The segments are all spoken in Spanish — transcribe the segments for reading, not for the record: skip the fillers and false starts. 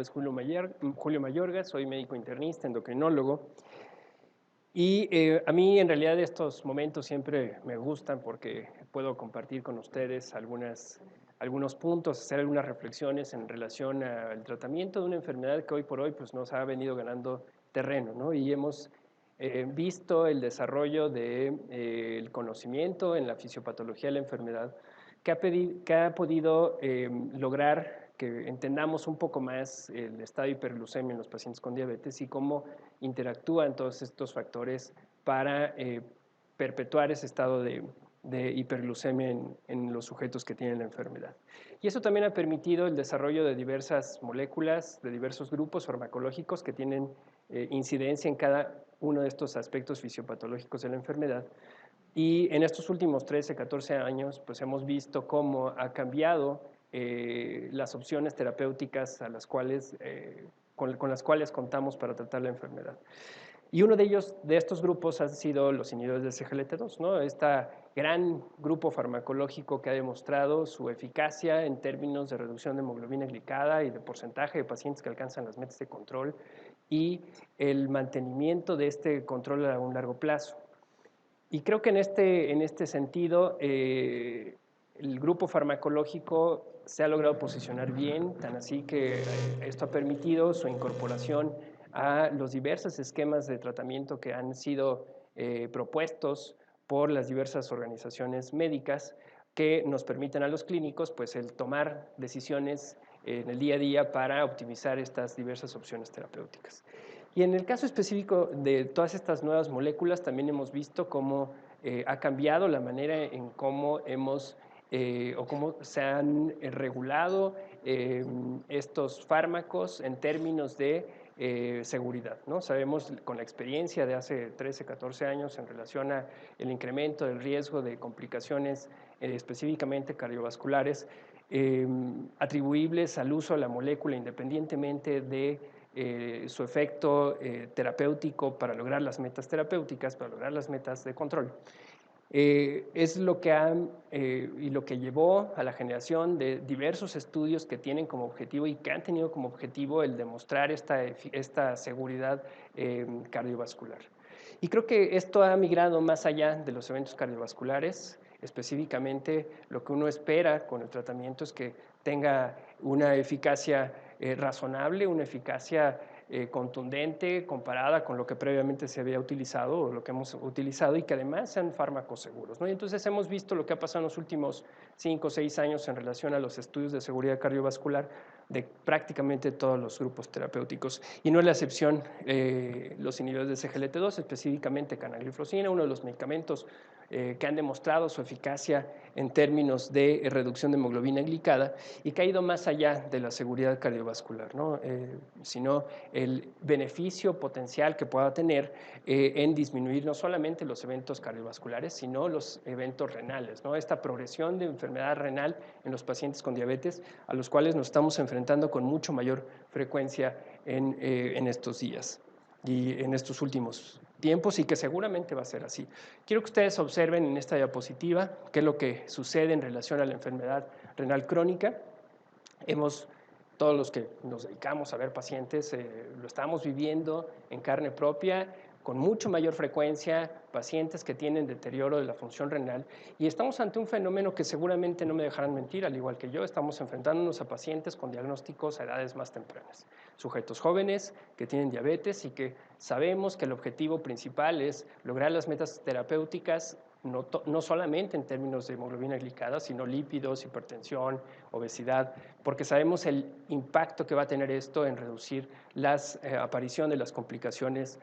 es Julio Mayorga, soy médico internista, endocrinólogo. Y a mí en realidad estos momentos siempre me gustan porque puedo compartir con ustedes algunos puntos, hacer algunas reflexiones en relación al tratamiento de una enfermedad que hoy por hoy pues, nos ha venido ganando terreno, ¿no? Y hemos visto el desarrollo del conocimiento en la fisiopatología de la enfermedad que ha podido lograr que entendamos un poco más el estado de hiperglucemia en los pacientes con diabetes y cómo interactúan todos estos factores para perpetuar ese estado de hiperglucemia en los sujetos que tienen la enfermedad. Y eso también ha permitido el desarrollo de diversas moléculas, de diversos grupos farmacológicos que tienen incidencia en cada uno de estos aspectos fisiopatológicos de la enfermedad. Y en estos últimos 13, 14 años, pues hemos visto cómo ha cambiado las opciones terapéuticas a las cuales, con las cuales contamos para tratar la enfermedad. Y uno de estos grupos han sido los inhibidores de CGLT2, ¿no? Este gran grupo farmacológico que ha demostrado su eficacia en términos de reducción de hemoglobina glicada y de porcentaje de pacientes que alcanzan las metas de control y el mantenimiento de este control a un largo plazo. Y creo que en este sentido, el grupo farmacológico se ha logrado posicionar bien, tan así que esto ha permitido su incorporación a los diversos esquemas de tratamiento que han sido propuestos por las diversas organizaciones médicas que nos permiten a los clínicos pues, el tomar decisiones en el día a día para optimizar estas diversas opciones terapéuticas. Y en el caso específico de todas estas nuevas moléculas, también hemos visto cómo ha cambiado la manera en cómo o cómo se han regulado estos fármacos en términos de seguridad, ¿no? Sabemos con la experiencia de hace 13, 14 años en relación al incremento del riesgo de complicaciones específicamente cardiovasculares atribuibles al uso de la molécula independientemente de su efecto terapéutico para lograr las metas terapéuticas, para lograr las metas de control. Es lo que y lo que llevó a la generación de diversos estudios que tienen como objetivo y que han tenido como objetivo el demostrar esta seguridad cardiovascular. Y creo que esto ha migrado más allá de los eventos cardiovasculares. Específicamente, lo que uno espera con el tratamiento es que tenga una eficacia razonable, una eficacia contundente comparada con lo que previamente se había utilizado o lo que hemos utilizado y que además sean fármacos seguros, ¿no? Y entonces hemos visto lo que ha pasado en los últimos 5 o 6 años en relación a los estudios de seguridad cardiovascular de prácticamente todos los grupos terapéuticos. Y no es la excepción los inhibidores de CGLT2, específicamente canagliflozina, uno de los medicamentos que han demostrado su eficacia en términos de reducción de hemoglobina glicada y que ha ido más allá de la seguridad cardiovascular, ¿no? Sino el beneficio potencial que pueda tener en disminuir no solamente los eventos cardiovasculares, sino los eventos renales, ¿no? Esta progresión de enfermedad renal en los pacientes con diabetes, a los cuales nos estamos enfrentando con mucho mayor frecuencia en estos días y en estos últimos tiempos y que seguramente va a ser así. Quiero que ustedes observen en esta diapositiva qué es lo que sucede en relación a la enfermedad renal crónica. Todos los que nos dedicamos a ver pacientes, lo estamos viviendo en carne propia, con mucho mayor frecuencia, pacientes que tienen deterioro de la función renal, y estamos ante un fenómeno que seguramente no me dejarán mentir, al igual que yo, estamos enfrentándonos a pacientes con diagnósticos a edades más tempranas, sujetos jóvenes que tienen diabetes y que sabemos que el objetivo principal es lograr las metas terapéuticas no solamente en términos de hemoglobina glicada, sino lípidos, hipertensión, obesidad, porque sabemos el impacto que va a tener esto en reducir la aparición de las complicaciones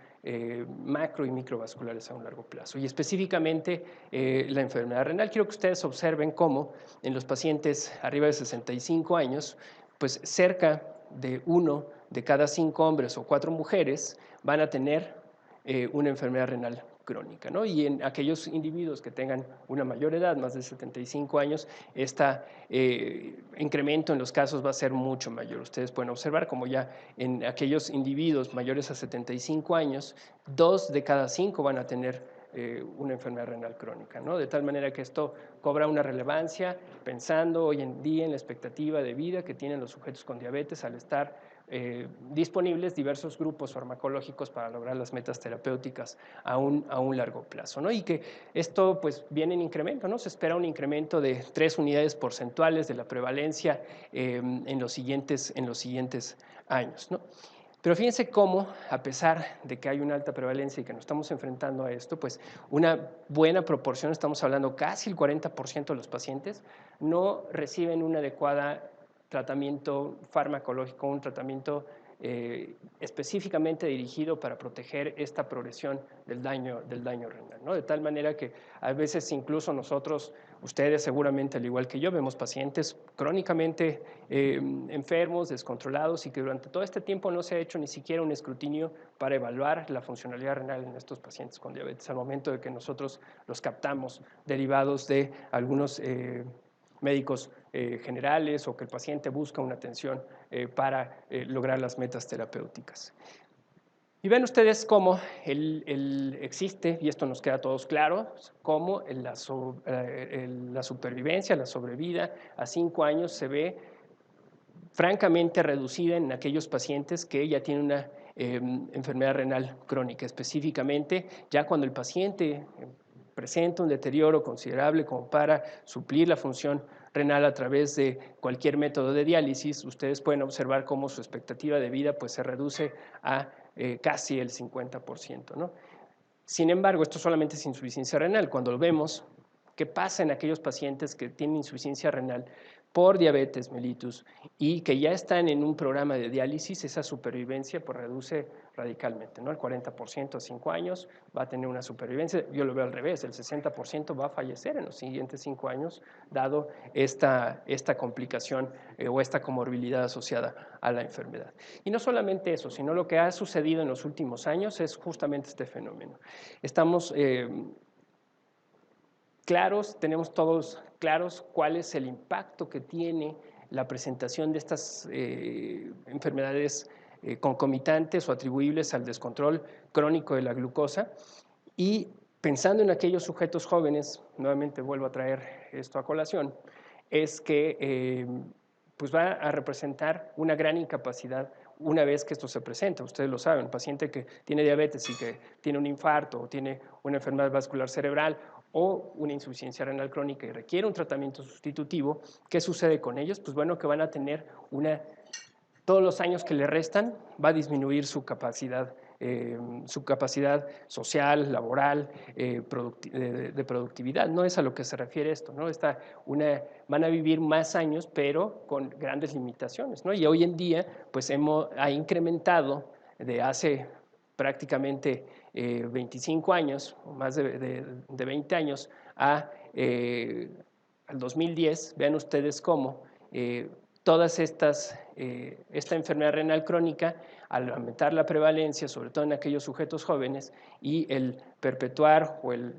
macro y microvasculares a un largo plazo. Y específicamente la enfermedad renal. Quiero que ustedes observen cómo en los pacientes arriba de 65 años, pues cerca de 1 de cada 5 hombres o 4 mujeres van a tener una enfermedad renal crónica, ¿no? Y en aquellos individuos que tengan una mayor edad, más de 75 años, este incremento en los casos va a ser mucho mayor. Ustedes pueden observar como ya en aquellos individuos mayores a 75 años, 2 de cada 5 van a tener una enfermedad renal crónica, ¿no? De tal manera que esto cobra una relevancia pensando hoy en día en la expectativa de vida que tienen los sujetos con diabetes al estar disponibles diversos grupos farmacológicos para lograr las metas terapéuticas a un largo plazo, ¿no? Y que esto pues viene en incremento, ¿no? Se espera un incremento de 3 unidades porcentuales de la prevalencia en los siguientes años, ¿no? Pero fíjense cómo, a pesar de que hay una alta prevalencia y que nos estamos enfrentando a esto, pues una buena proporción, estamos hablando casi el 40% de los pacientes, no reciben un adecuado tratamiento farmacológico, un tratamiento específicamente dirigido para proteger esta progresión del daño renal, ¿no? De tal manera que a veces incluso nosotros, ustedes seguramente al igual que yo, vemos pacientes crónicamente enfermos, descontrolados y que durante todo este tiempo no se ha hecho ni siquiera un escrutinio para evaluar la funcionalidad renal en estos pacientes con diabetes al momento de que nosotros los captamos derivados de algunos médicos generales o que el paciente busca una atención para lograr las metas terapéuticas. Y ven ustedes cómo existe, y esto nos queda a todos claro, cómo la supervivencia, la sobrevida a 5 años se ve francamente reducida en aquellos pacientes que ya tienen una enfermedad renal crónica. Específicamente, ya cuando el paciente presenta un deterioro considerable como para suplir la función renal a través de cualquier método de diálisis, ustedes pueden observar cómo su expectativa de vida pues, se reduce a casi el 50%, ¿no? Sin embargo, esto solamente es insuficiencia renal. Cuando lo vemos, ¿qué pasa en aquellos pacientes que tienen insuficiencia renal por diabetes mellitus y que ya están en un programa de diálisis? Esa supervivencia pues, reduce radicalmente, ¿no? El 40% a 5 años va a tener una supervivencia, yo lo veo al revés, el 60% va a fallecer en los siguientes 5 años, dado esta complicación o esta comorbilidad asociada a la enfermedad. Y no solamente eso, sino lo que ha sucedido en los últimos años es justamente este fenómeno. Estamos claros, tenemos todos claros cuál es el impacto que tiene la presentación de estas enfermedades concomitantes o atribuibles al descontrol crónico de la glucosa. Y pensando en aquellos sujetos jóvenes, nuevamente vuelvo a traer esto a colación, es que pues va a representar una gran incapacidad una vez que esto se presenta. Ustedes lo saben, un paciente que tiene diabetes y que tiene un infarto o tiene una enfermedad vascular cerebral o una insuficiencia renal crónica y requiere un tratamiento sustitutivo, ¿qué sucede con ellos? Pues bueno, que van a tener todos los años que le restan va a disminuir su capacidad social, laboral, de productividad. No es a lo que se refiere esto, ¿no? Van a vivir más años, pero con grandes limitaciones, ¿no? Y hoy en día, pues ha incrementado de hace prácticamente 25 años, o más de 20 años, al 2010, vean ustedes cómo todas esta enfermedad renal crónica, al aumentar la prevalencia, sobre todo en aquellos sujetos jóvenes, y el perpetuar o el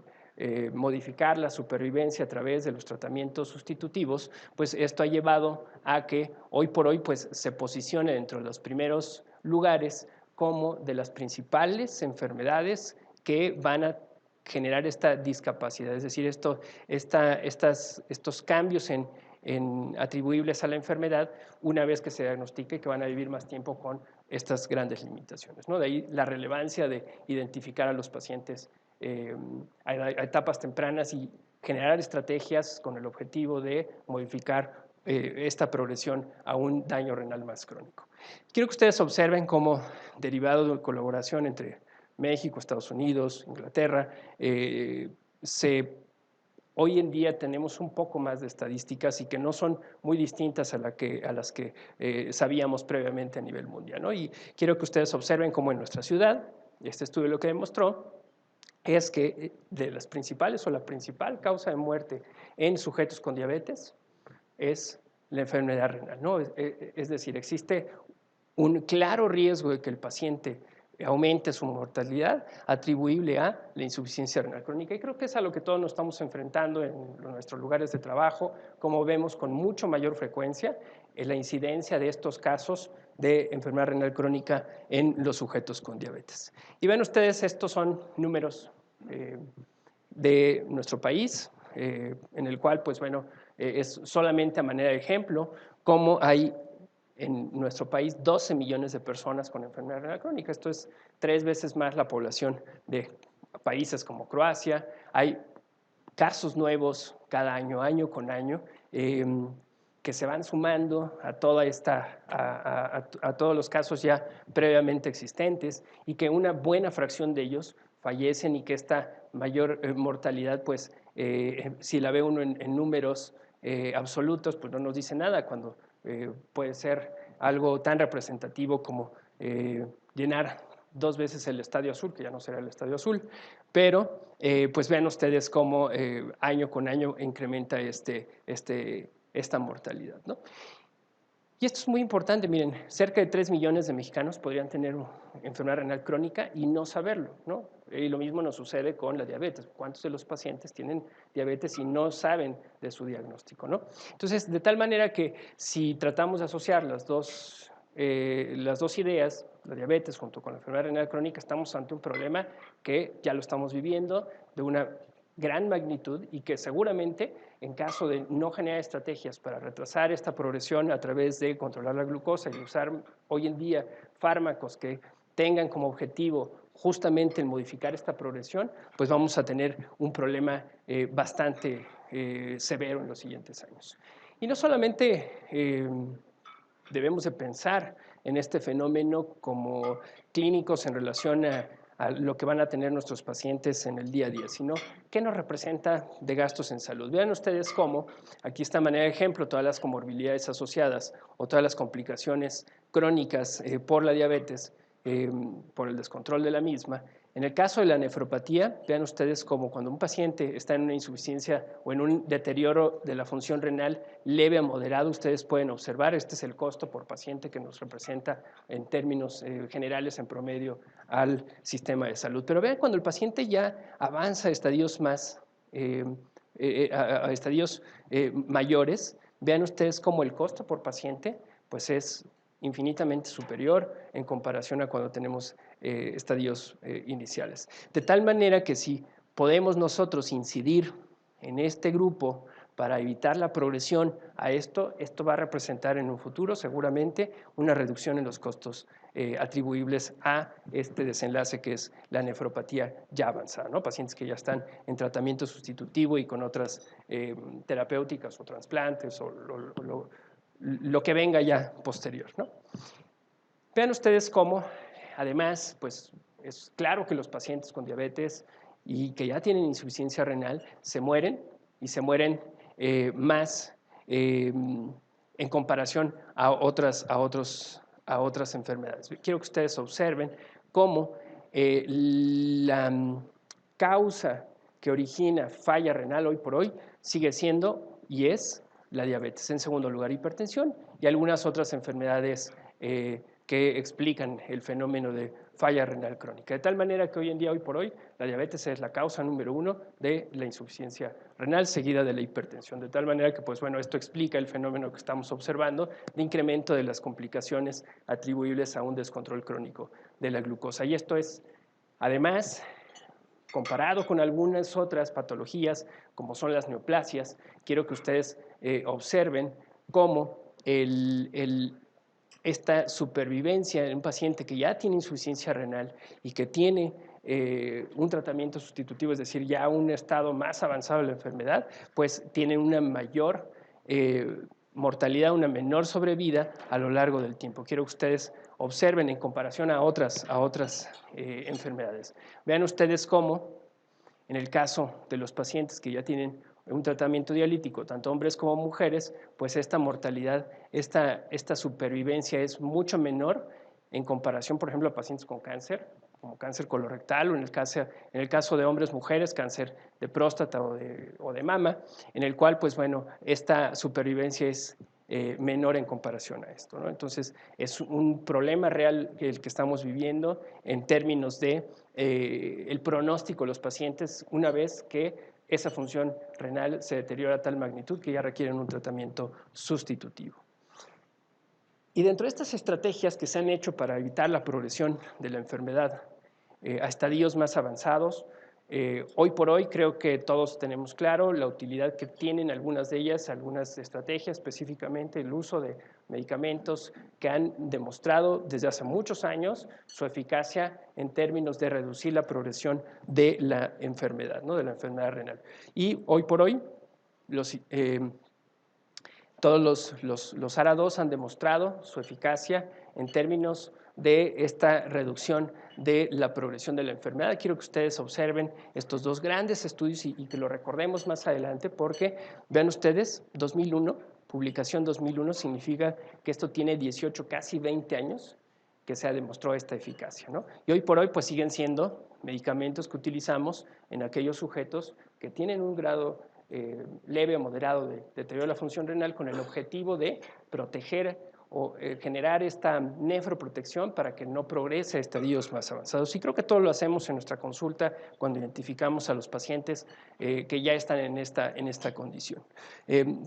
modificar la supervivencia a través de los tratamientos sustitutivos, pues esto ha llevado a que hoy por hoy pues, se posicione dentro de los primeros lugares como de las principales enfermedades que van a generar esta discapacidad, es decir, estos cambios atribuibles a la enfermedad una vez que se diagnostique que van a vivir más tiempo con estas grandes limitaciones, ¿no? De ahí la relevancia de identificar a los pacientes a etapas tempranas y generar estrategias con el objetivo de modificar esta progresión a un daño renal más crónico. Quiero que ustedes observen cómo, derivado de colaboración entre México, Estados Unidos, Inglaterra, hoy en día tenemos un poco más de estadísticas y que no son muy distintas a las que sabíamos previamente a nivel mundial, ¿no? Y quiero que ustedes observen cómo en nuestra ciudad, este estudio lo que demostró es que de las principales o la principal causa de muerte en sujetos con diabetes es la enfermedad renal, ¿no? Es decir, existe un claro riesgo de que el paciente aumente su mortalidad atribuible a la insuficiencia renal crónica. Y creo que es a lo que todos nos estamos enfrentando en nuestros lugares de trabajo, como vemos con mucho mayor frecuencia la incidencia de estos casos de enfermedad renal crónica en los sujetos con diabetes. Y ven ustedes, estos son números de nuestro país, en el cual, pues bueno, es solamente a manera de ejemplo cómo hay en nuestro país 12 millones de personas con enfermedad renal crónica. Esto es 3 veces más la población de países como Croacia. Hay casos nuevos cada año, año con año, que se van sumando a todos los casos ya previamente existentes y que una buena fracción de ellos fallecen y que esta mayor mortalidad, pues si la ve uno en números absolutos, pues no nos dice nada cuando puede ser algo tan representativo como llenar 2 veces el Estadio Azul, que ya no será el Estadio Azul, pero pues vean ustedes cómo año con año incrementa esta mortalidad, ¿no? Y esto es muy importante, miren, cerca de 3 millones de mexicanos podrían tener enfermedad renal crónica y no saberlo, ¿no? Y lo mismo nos sucede con la diabetes. ¿Cuántos de los pacientes tienen diabetes y no saben de su diagnóstico, ¿no? Entonces, de tal manera que si tratamos de asociar las dos ideas, la diabetes junto con la enfermedad renal crónica, estamos ante un problema que ya lo estamos viviendo de una gran magnitud y que seguramente en caso de no generar estrategias para retrasar esta progresión a través de controlar la glucosa y usar hoy en día fármacos que tengan como objetivo justamente el modificar esta progresión, pues vamos a tener un problema bastante severo en los siguientes años. Y no solamente debemos de pensar en este fenómeno como clínicos en relación a lo que van a tener nuestros pacientes en el día a día, sino qué nos representa de gastos en salud. Vean ustedes cómo, aquí está a manera de ejemplo, todas las comorbilidades asociadas o todas las complicaciones crónicas por la diabetes, por el descontrol de la misma. En el caso de la nefropatía, vean ustedes cómo cuando un paciente está en una insuficiencia o en un deterioro de la función renal leve a moderado, ustedes pueden observar, este es el costo por paciente que nos representa en términos generales en promedio al sistema de salud. Pero vean cuando el paciente ya avanza a estadios a estadios mayores, vean ustedes cómo el costo por paciente pues es infinitamente superior en comparación a cuando tenemos estadios iniciales. De tal manera que si podemos nosotros incidir en este grupo para evitar la progresión a esto va a representar en un futuro seguramente una reducción en los costos atribuibles a este desenlace que es la nefropatía ya avanzada, ¿no? Pacientes que ya están en tratamiento sustitutivo y con otras terapéuticas o trasplantes o lo que venga ya posterior, ¿no? Vean ustedes cómo, además, pues es claro que los pacientes con diabetes y que ya tienen insuficiencia renal se mueren y se mueren más en comparación a otras enfermedades. Quiero que ustedes observen cómo la causa que origina falla renal hoy por hoy sigue siendo y es la diabetes. En segundo lugar, hipertensión y algunas otras enfermedades que explican el fenómeno de falla renal crónica. De tal manera que hoy en día, hoy por hoy, la diabetes es la causa número 1 de la insuficiencia renal, seguida de la hipertensión. De tal manera que, pues bueno, esto explica el fenómeno que estamos observando de incremento de las complicaciones atribuibles a un descontrol crónico de la glucosa. Y esto es, además, comparado con algunas otras patologías, como son las neoplasias, quiero que ustedes observen cómo esta supervivencia en un paciente que ya tiene insuficiencia renal y que tiene un tratamiento sustitutivo, es decir, ya un estado más avanzado de la enfermedad, pues tiene una mayor mortalidad, una menor sobrevida a lo largo del tiempo. Quiero que ustedes observen en comparación a otras enfermedades. Vean ustedes cómo, en el caso de los pacientes que ya tienen un tratamiento dialítico, tanto hombres como mujeres, pues esta mortalidad, esta supervivencia es mucho menor en comparación, por ejemplo, a pacientes con cáncer, como cáncer colorectal o en el caso de hombres, mujeres, cáncer de próstata o de mama, en el cual, pues bueno, esta supervivencia es menor en comparación a esto, ¿no? Entonces, es un problema real el que estamos viviendo en términos de el pronóstico de los pacientes una vez que esa función renal se deteriora a tal magnitud que ya requieren un tratamiento sustitutivo. Y dentro de estas estrategias que se han hecho para evitar la progresión de la enfermedad a estadios más avanzados, Hoy por hoy creo que todos tenemos claro la utilidad que tienen algunas de ellas, algunas estrategias, específicamente el uso de medicamentos que han demostrado desde hace muchos años su eficacia en términos de reducir la progresión de la enfermedad, ¿no? De la enfermedad renal. Y hoy por hoy todos los ARA2 han demostrado su eficacia en términos de esta reducción de la progresión de la enfermedad. Quiero que ustedes observen estos dos grandes estudios y que lo recordemos más adelante porque, vean ustedes, 2001, publicación 2001, significa que esto tiene 18, casi 20 años que se demostró esta eficacia, ¿no? Y hoy por hoy pues siguen siendo medicamentos que utilizamos en aquellos sujetos que tienen un grado leve o moderado de deterioro de la función renal con el objetivo de proteger o generar esta nefroprotección para que no progrese a estadios más avanzados. Y creo que todo lo hacemos en nuestra consulta cuando identificamos a los pacientes que ya están en esta condición.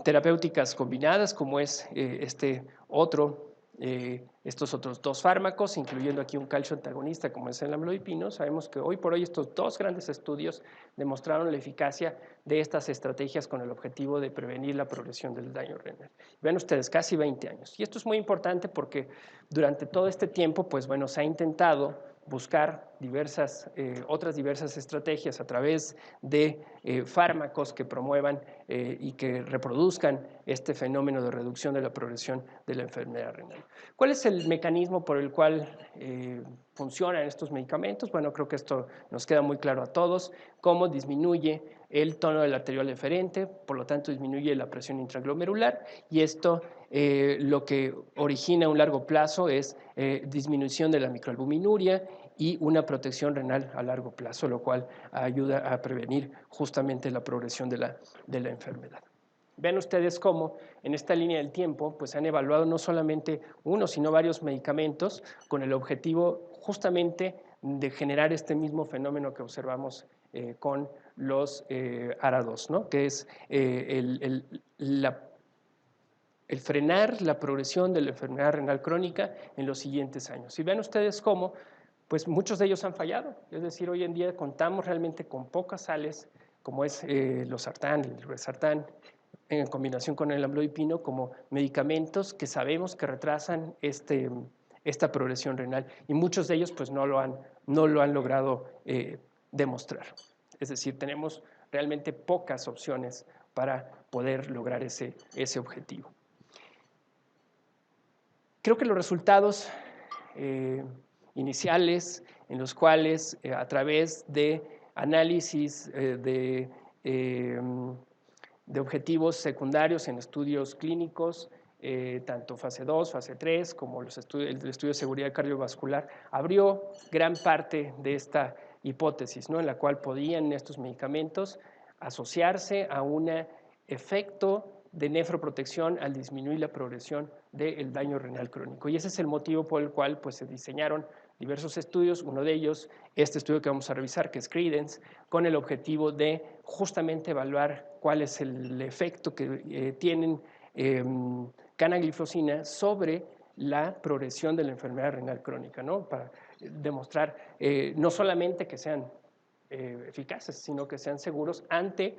Terapéuticas combinadas, como es estos otros dos fármacos, incluyendo aquí un calcio antagonista como es el amlodipino, sabemos que hoy por hoy estos dos grandes estudios demostraron la eficacia de estas estrategias con el objetivo de prevenir la progresión del daño renal. Ven ustedes, casi 20 años. Y esto es muy importante porque durante todo este tiempo, pues bueno, se ha intentado buscar otras diversas estrategias a través de fármacos que promuevan y que reproduzcan este fenómeno de reducción de la progresión de la enfermedad renal. ¿Cuál es el mecanismo por el cual funcionan estos medicamentos? Bueno, creo que esto nos queda muy claro a todos, cómo disminuye el tono del arteriol deferente, por lo tanto disminuye la presión intraglomerular y esto lo que origina a un largo plazo es disminución de la microalbuminuria y una protección renal a largo plazo, lo cual ayuda a prevenir justamente la progresión de la enfermedad. Vean ustedes cómo en esta línea del tiempo pues han evaluado no solamente uno, sino varios medicamentos con el objetivo justamente de generar este mismo fenómeno que observamos con los ARA2, ¿no? Que es el frenar la progresión de la enfermedad renal crónica en los siguientes años. Y vean ustedes cómo pues muchos de ellos han fallado, es decir, hoy en día contamos realmente con pocas sales, como es losartán, el irbesartán, en combinación con el amlodipino, como medicamentos que sabemos que retrasan esta progresión renal y muchos de ellos pues no lo han logrado demostrar. Es decir, tenemos realmente pocas opciones para poder lograr ese objetivo. Creo que los resultados iniciales en los cuales a través de análisis de objetivos secundarios en estudios clínicos, tanto fase 2, fase 3, como el estudio de seguridad cardiovascular, abrió gran parte de esta hipótesis, ¿no? En la cual podían estos medicamentos asociarse a un efecto de nefroprotección al disminuir la progresión del daño renal crónico. Y ese es el motivo por el cual pues, se diseñaron diversos estudios, uno de ellos, este estudio que vamos a revisar, que es Credence, con el objetivo de justamente evaluar cuál es el efecto que tienen canagliflozina sobre la progresión de la enfermedad renal crónica, ¿no? Para demostrar no solamente que sean eficaces, sino que sean seguros ante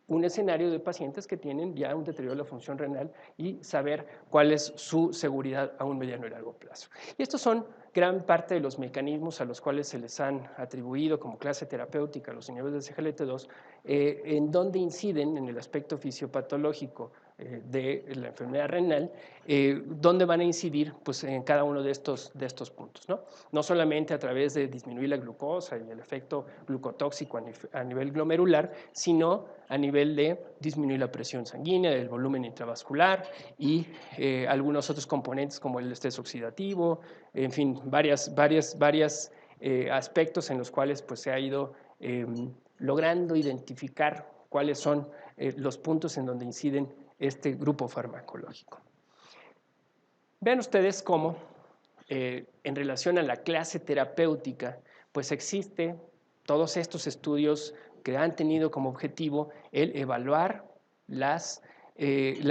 un escenario de pacientes que tienen ya un deterioro de la función renal y saber cuál es su seguridad a un mediano y largo plazo. Y estos son gran parte de los mecanismos a los cuales se les han atribuido como clase terapéutica los inhibidores de CGLT2, en donde inciden en el aspecto fisiopatológico de la enfermedad renal, donde van a incidir pues, en cada uno de estos puntos, ¿no? No solamente a través de disminuir la glucosa y el efecto glucotóxico a nivel glomerular, sino a nivel de disminuir la presión sanguínea, el volumen intravascular y algunos otros componentes como el estrés oxidativo, en fin, varios aspectos en los cuales pues, se ha ido logrando identificar cuáles son los puntos en donde inciden este grupo farmacológico. Vean ustedes cómo en relación a la clase terapéutica, pues existe todos estos estudios que han tenido como objetivo el evaluar la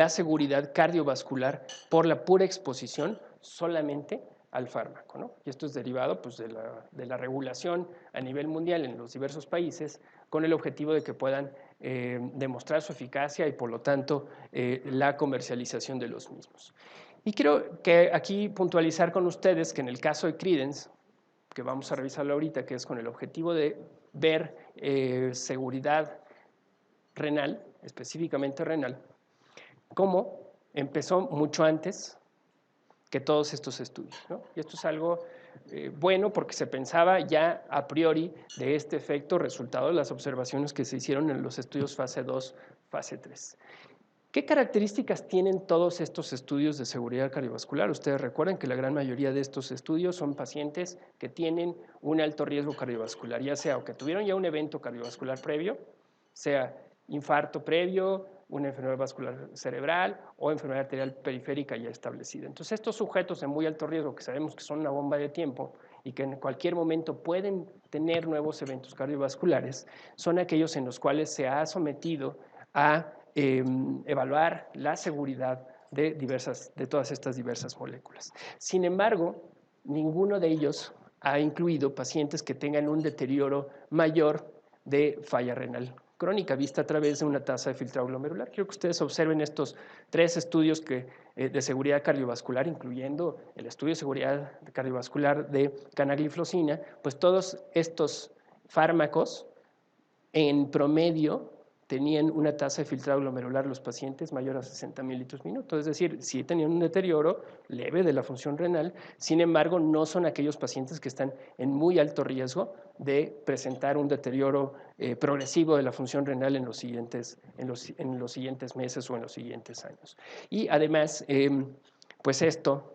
seguridad cardiovascular por la pura exposición solamente al fármaco, ¿no? Y esto es derivado pues, de la regulación a nivel mundial en los diversos países, con el objetivo de que puedan demostrar su eficacia y, por lo tanto, la comercialización de los mismos. Y quiero que aquí puntualizar con ustedes que en el caso de Credence, que vamos a revisarlo ahorita, que es con el objetivo de ver seguridad renal, específicamente renal, cómo empezó mucho antes que todos estos estudios, ¿no? Y esto es algo bueno porque se pensaba ya a priori de este efecto resultado de las observaciones que se hicieron en los estudios fase 2, fase 3. ¿Qué características tienen todos estos estudios de seguridad cardiovascular? Ustedes recuerdan que la gran mayoría de estos estudios son pacientes que tienen un alto riesgo cardiovascular, ya sea o que tuvieron ya un evento cardiovascular previo, sea infarto previo, una enfermedad vascular cerebral o enfermedad arterial periférica ya establecida. Entonces, estos sujetos de muy alto riesgo, que sabemos que son una bomba de tiempo y que en cualquier momento pueden tener nuevos eventos cardiovasculares, son aquellos en los cuales se ha sometido a evaluar la seguridad de todas estas diversas moléculas. Sin embargo, ninguno de ellos ha incluido pacientes que tengan un deterioro mayor de falla renal crónica vista a través de una tasa de filtrado glomerular. Quiero que ustedes observen estos 3 estudios de seguridad cardiovascular, incluyendo el estudio de seguridad cardiovascular de canagliflozina, pues todos estos fármacos en promedio tenían una tasa de filtrado glomerular los pacientes mayor a 60 mililitros minuto, es decir, sí tenían un deterioro leve de la función renal, sin embargo, no son aquellos pacientes que están en muy alto riesgo de presentar un deterioro progresivo de la función renal en los siguientes meses o en los siguientes años. Y además, pues esto,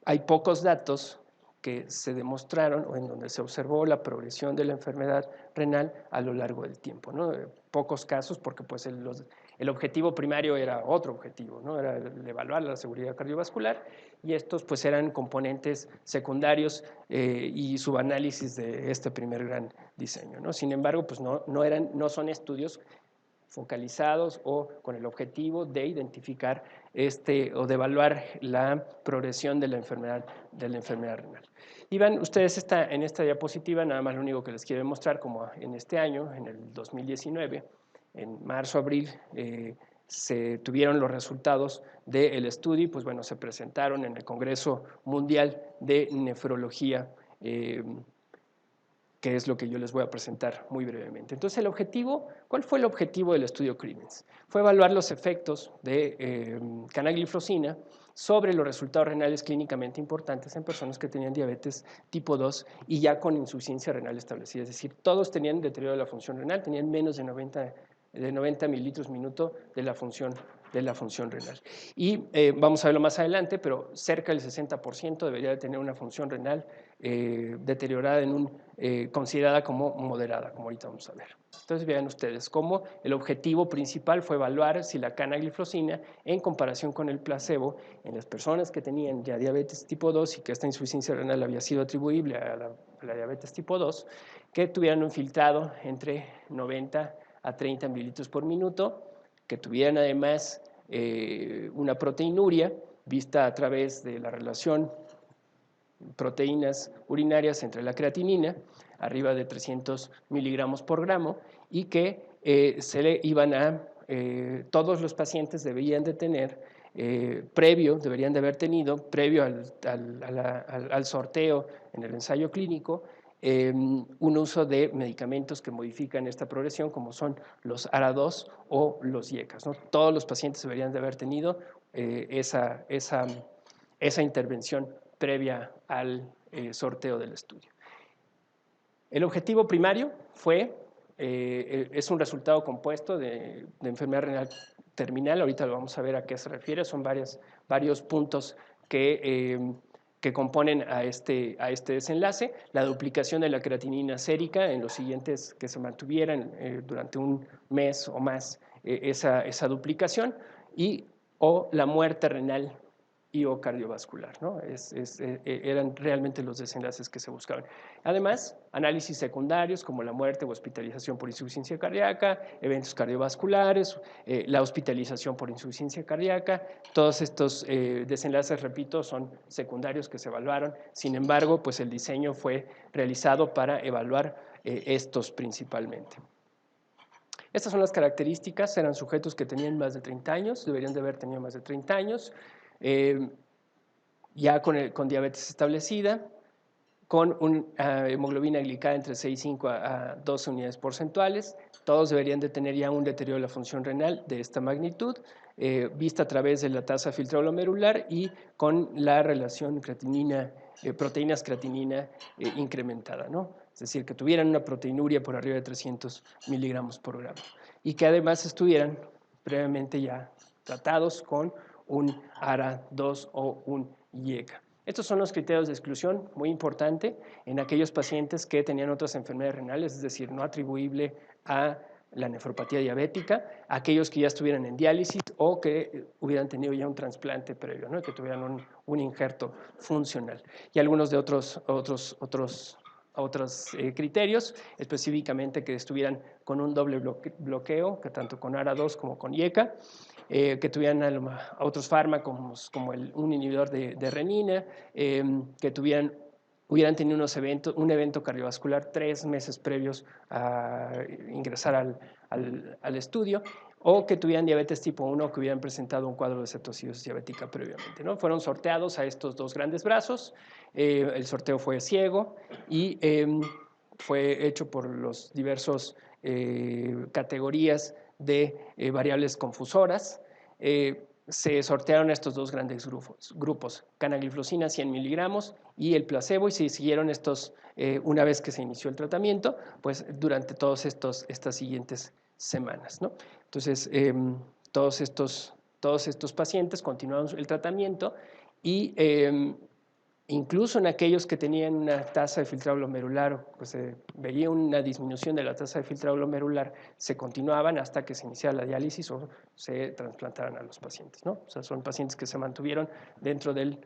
hay pocos datos que se demostraron o en donde se observó la progresión de la enfermedad renal a lo largo del tiempo, ¿no? Pocos casos porque pues el objetivo primario era otro objetivo, ¿no? Era evaluar la seguridad cardiovascular y estos pues eran componentes secundarios y subanálisis de este primer gran diseño, ¿no? Sin embargo, pues no son estudios focalizados o con el objetivo de identificar o de evaluar la progresión de la enfermedad renal. Y ven ustedes en esta diapositiva, nada más lo único que les quiero mostrar, como en este año, en el 2019, en marzo, abril, se tuvieron los resultados del estudio y pues bueno, se presentaron en el Congreso Mundial de Nefrología, que es lo que yo les voy a presentar muy brevemente. Entonces, ¿cuál fue el objetivo del estudio Credence? Fue evaluar los efectos de canagliflozina sobre los resultados renales clínicamente importantes en personas que tenían diabetes tipo 2 y ya con insuficiencia renal establecida. Es decir, todos tenían deterioro de la función renal, tenían menos de 90 mililitros minuto de la función renal. Y vamos a verlo más adelante, pero cerca del 60% debería de tener una función renal deteriorada considerada como moderada, como ahorita vamos a ver. Entonces vean ustedes cómo el objetivo principal fue evaluar si la canagliflozina en comparación con el placebo en las personas que tenían ya diabetes tipo 2 y que esta insuficiencia renal había sido atribuible a la diabetes tipo 2, que tuvieran un filtrado entre 90 a 30 mililitros por minuto, que tuvieran además una proteinuria vista a través de la relación proteínas urinarias entre la creatinina, arriba de 300 miligramos por gramo, y que todos los pacientes deberían de tener, deberían de haber tenido, previo al sorteo en el ensayo clínico, un uso de medicamentos que modifican esta progresión, como son los ARA2 o los IECAS, ¿no? Todos los pacientes deberían de haber tenido esa intervención previa al sorteo del estudio. El objetivo primario es un resultado compuesto de enfermedad renal terminal, ahorita lo vamos a ver a qué se refiere, son varios puntos que componen a este desenlace, la duplicación de la creatinina sérica en los siguientes que se mantuvieran durante un mes o más esa duplicación o la muerte renal y o cardiovascular, ¿no? Eran realmente los desenlaces que se buscaban. Además, análisis secundarios como la muerte o hospitalización por insuficiencia cardíaca, eventos cardiovasculares, la hospitalización por insuficiencia cardíaca, todos estos desenlaces, repito, son secundarios que se evaluaron. Sin embargo, pues el diseño fue realizado para evaluar estos principalmente. Estas son las características, eran sujetos que tenían más de 30 años, deberían de haber tenido más de 30 años, ya con diabetes establecida, con una hemoglobina glicada entre 6,5 a 12 unidades porcentuales. Todos deberían de tener ya un deterioro de la función renal de esta magnitud, vista a través de la tasa filtrado glomerular y con la relación creatinina, proteínas creatinina incrementada, ¿no? Es decir, que tuvieran una proteinuria por arriba de 300 miligramos por gramo y que además estuvieran previamente ya tratados con un ARA2 o un IECA. Estos son los criterios de exclusión, muy importante, en aquellos pacientes que tenían otras enfermedades renales, es decir, no atribuible a la nefropatía diabética, aquellos que ya estuvieran en diálisis o que hubieran tenido ya un trasplante previo, ¿no? Que tuvieran un injerto funcional. Y algunos de otros criterios, específicamente que estuvieran con un doble bloqueo, que tanto con ARA2 como con IECA, que tuvieran otros fármacos como un inhibidor de renina, que hubieran tenido un evento cardiovascular 3 meses previos a ingresar al estudio, o que tuvieran diabetes tipo 1 o que hubieran presentado un cuadro de cetocidosis diabética previamente, ¿no? Fueron sorteados a estos dos grandes brazos, el sorteo fue ciego y fue hecho por los diversos categorías de variables confusoras. Se sortearon estos dos grandes grupos, canagliflozina 100 miligramos y el placebo, y se siguieron estos, una vez que se inició el tratamiento, pues durante todas estas siguientes semanas, ¿no? Entonces, todos estos pacientes continuaron el tratamiento y incluso en aquellos que tenían una tasa de filtrado glomerular, pues se veía una disminución de la tasa de filtrado glomerular, se continuaban hasta que se iniciara la diálisis o se trasplantaran a los pacientes, ¿no? O sea, son pacientes que se mantuvieron dentro del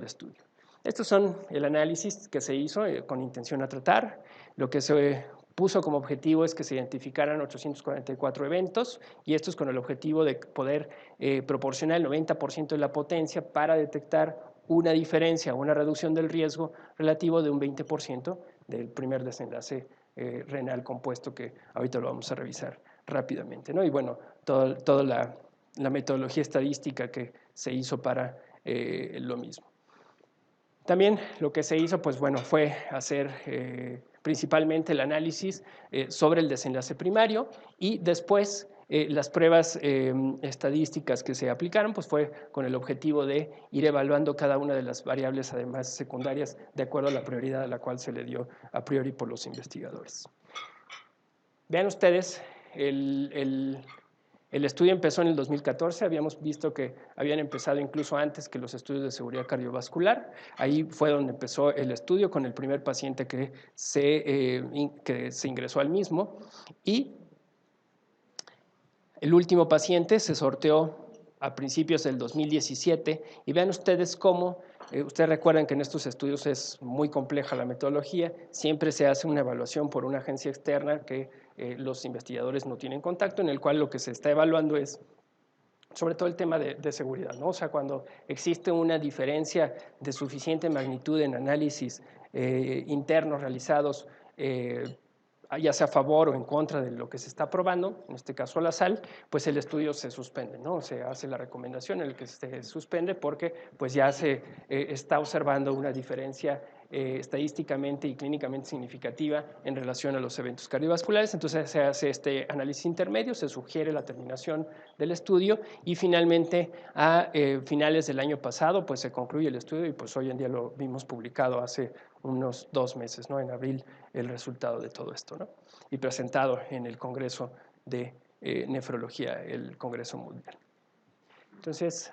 estudio. Estos son el análisis que se hizo con intención a tratar. Lo que se puso como objetivo es que se identificaran 844 eventos, y esto es con el objetivo de poder proporcionar el 90% de la potencia para detectar una diferencia o una reducción del riesgo relativo de un 20% del primer desenlace renal compuesto, que ahorita lo vamos a revisar rápidamente, ¿no? Y bueno, toda la metodología estadística que se hizo para lo mismo. También lo que se hizo, pues bueno, fue hacer principalmente el análisis sobre el desenlace primario, y después las pruebas estadísticas que se aplicaron, pues fue con el objetivo de ir evaluando cada una de las variables, además secundarias, de acuerdo a la prioridad a la cual se le dio a priori por los investigadores. Vean ustedes, el estudio empezó en el 2014, habíamos visto que habían empezado incluso antes que los estudios de seguridad cardiovascular. Ahí fue donde empezó el estudio con el primer paciente que se ingresó al mismo, y el último paciente se sorteó a principios del 2017, y vean ustedes cómo, ustedes recuerdan que en estos estudios es muy compleja la metodología, siempre se hace una evaluación por una agencia externa que los investigadores no tienen contacto, en el cual lo que se está evaluando es sobre todo el tema de seguridad, ¿no? O sea, cuando existe una diferencia de suficiente magnitud en análisis internos realizados, ya sea a favor o en contra de lo que se está probando, en este caso la sal, pues el estudio se suspende, ¿no? Se hace la recomendación en el que se suspende porque pues ya se está observando una diferencia estadísticamente y clínicamente significativa en relación a los eventos cardiovasculares. Entonces se hace este análisis intermedio, se sugiere la terminación del estudio, y finalmente a finales del año pasado pues se concluye el estudio, y pues hoy en día lo vimos publicado hace unos 2 meses, ¿no? En abril, el resultado de todo esto, ¿no? Y presentado en el Congreso de Nefrología, el Congreso Mundial. Entonces,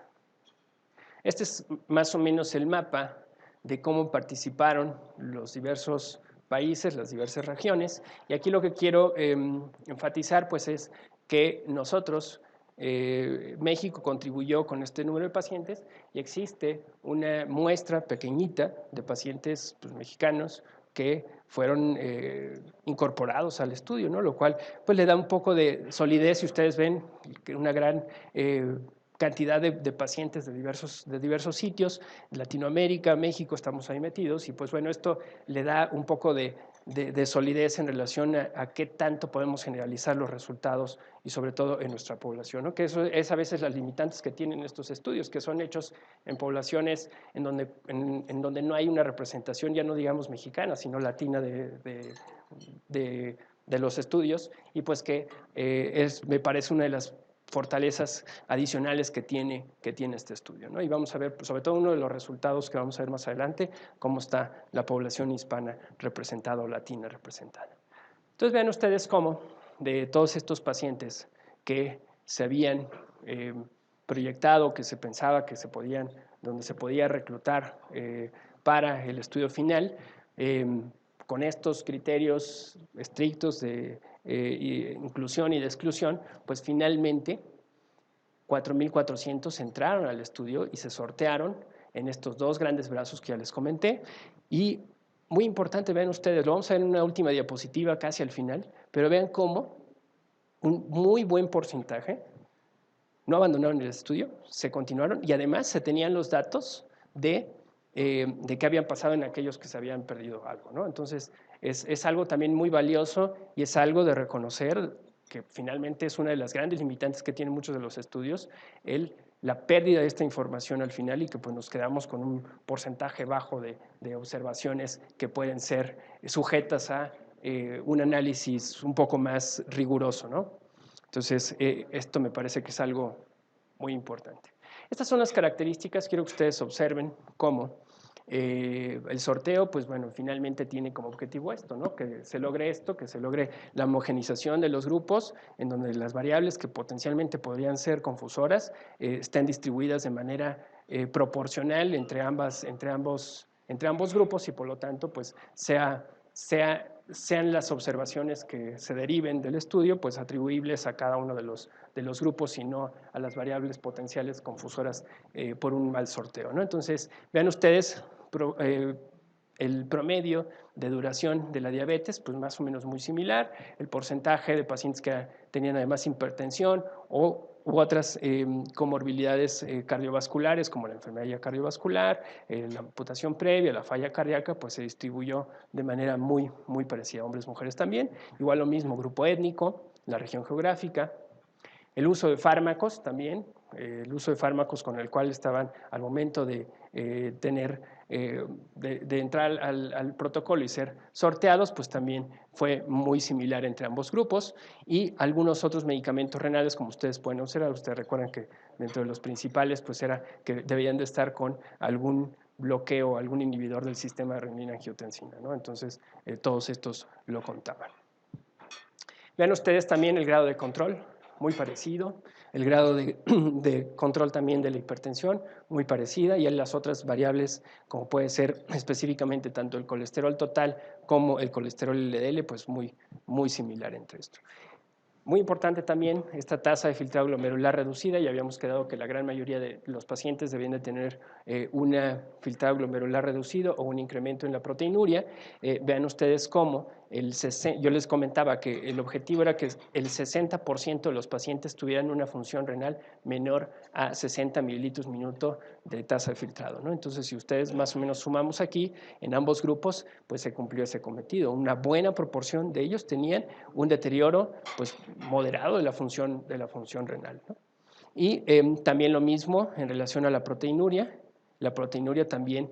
este es más o menos el mapa de cómo participaron los diversos países, las diversas regiones, y aquí lo que quiero enfatizar pues es que nosotros México contribuyó con este número de pacientes y existe una muestra pequeñita de pacientes pues, mexicanos que fueron incorporados al estudio, ¿no? Lo cual pues, le da un poco de solidez, si ustedes ven una gran cantidad de pacientes de diversos sitios, Latinoamérica, México, estamos ahí metidos, y pues bueno, esto le da un poco de solidez en relación a qué tanto podemos generalizar los resultados y sobre todo en nuestra población, ¿no? Que eso es a veces las limitantes que tienen estos estudios, que son hechos en poblaciones en donde no hay una representación, ya no digamos mexicana, sino latina de los estudios, y pues que me parece una de las fortalezas adicionales que tiene este estudio, ¿no? Y vamos a ver, pues, sobre todo uno de los resultados que vamos a ver más adelante, cómo está la población hispana representada o latina representada. Entonces vean ustedes cómo de todos estos pacientes que se habían proyectado, que se pensaba que donde se podía reclutar para el estudio final, con estos criterios estrictos de inclusión y de exclusión, pues finalmente 4.400 entraron al estudio y se sortearon en estos dos grandes brazos que ya les comenté. Y muy importante, vean ustedes, lo vamos a ver en una última diapositiva casi al final, pero vean cómo un muy buen porcentaje no abandonaron el estudio, se continuaron y además se tenían los datos de qué habían pasado en aquellos que se habían perdido algo, ¿no? Entonces, es algo también muy valioso y es algo de reconocer que finalmente es una de las grandes limitantes que tienen muchos de los estudios, la pérdida de esta información al final y que pues, nos quedamos con un porcentaje bajo de observaciones que pueden ser sujetas a un análisis un poco más riguroso, ¿no? Entonces, esto me parece que es algo muy importante. Estas son las características, quiero que ustedes observen cómo el sorteo, pues bueno, finalmente tiene como objetivo esto, ¿no? Que se logre esto, que se logre la homogenización de los grupos, en donde las variables que potencialmente podrían ser confusoras estén distribuidas de manera proporcional entre ambos grupos y por lo tanto, pues sean las observaciones que se deriven del estudio, pues atribuibles a cada uno de los grupos y no a las variables potenciales confusoras por un mal sorteo, ¿no? Entonces, vean ustedes el promedio de duración de la diabetes, pues más o menos muy similar, el porcentaje de pacientes que tenían además hipertensión u otras comorbilidades cardiovasculares, como la enfermedad cardiovascular, la amputación previa, la falla cardíaca, pues se distribuyó de manera muy, muy parecida, hombres, mujeres también. Igual lo mismo, grupo étnico, la región geográfica, el uso de fármacos también, el uso de fármacos con el cual estaban al momento de de entrar al protocolo y ser sorteados, pues también fue muy similar entre ambos grupos y algunos otros medicamentos renales, como ustedes pueden observar, ustedes recuerdan que dentro de los principales, pues era que debían de estar con algún bloqueo, algún inhibidor del sistema de renina-angiotensina, ¿no? Entonces, todos estos lo contaban. Vean ustedes también el grado de control, muy parecido, el grado de control también de la hipertensión, muy parecida, y en las otras variables, como puede ser específicamente tanto el colesterol total como el colesterol LDL, pues muy, muy similar entre esto. Muy importante también esta tasa de filtrado glomerular reducida, ya habíamos quedado que la gran mayoría de los pacientes debían de tener una filtrado glomerular reducido o un incremento en la proteinuria. Vean ustedes cómo yo les comentaba que el objetivo era que el 60% de los pacientes tuvieran una función renal menor a 60 mililitros minuto de tasa de filtrado, ¿no? Entonces, si ustedes más o menos sumamos aquí, en ambos grupos, pues se cumplió ese cometido. Una buena proporción de ellos tenían un deterioro pues, moderado de la función renal, ¿no? Y también lo mismo en relación a la proteinuria. La proteinuria también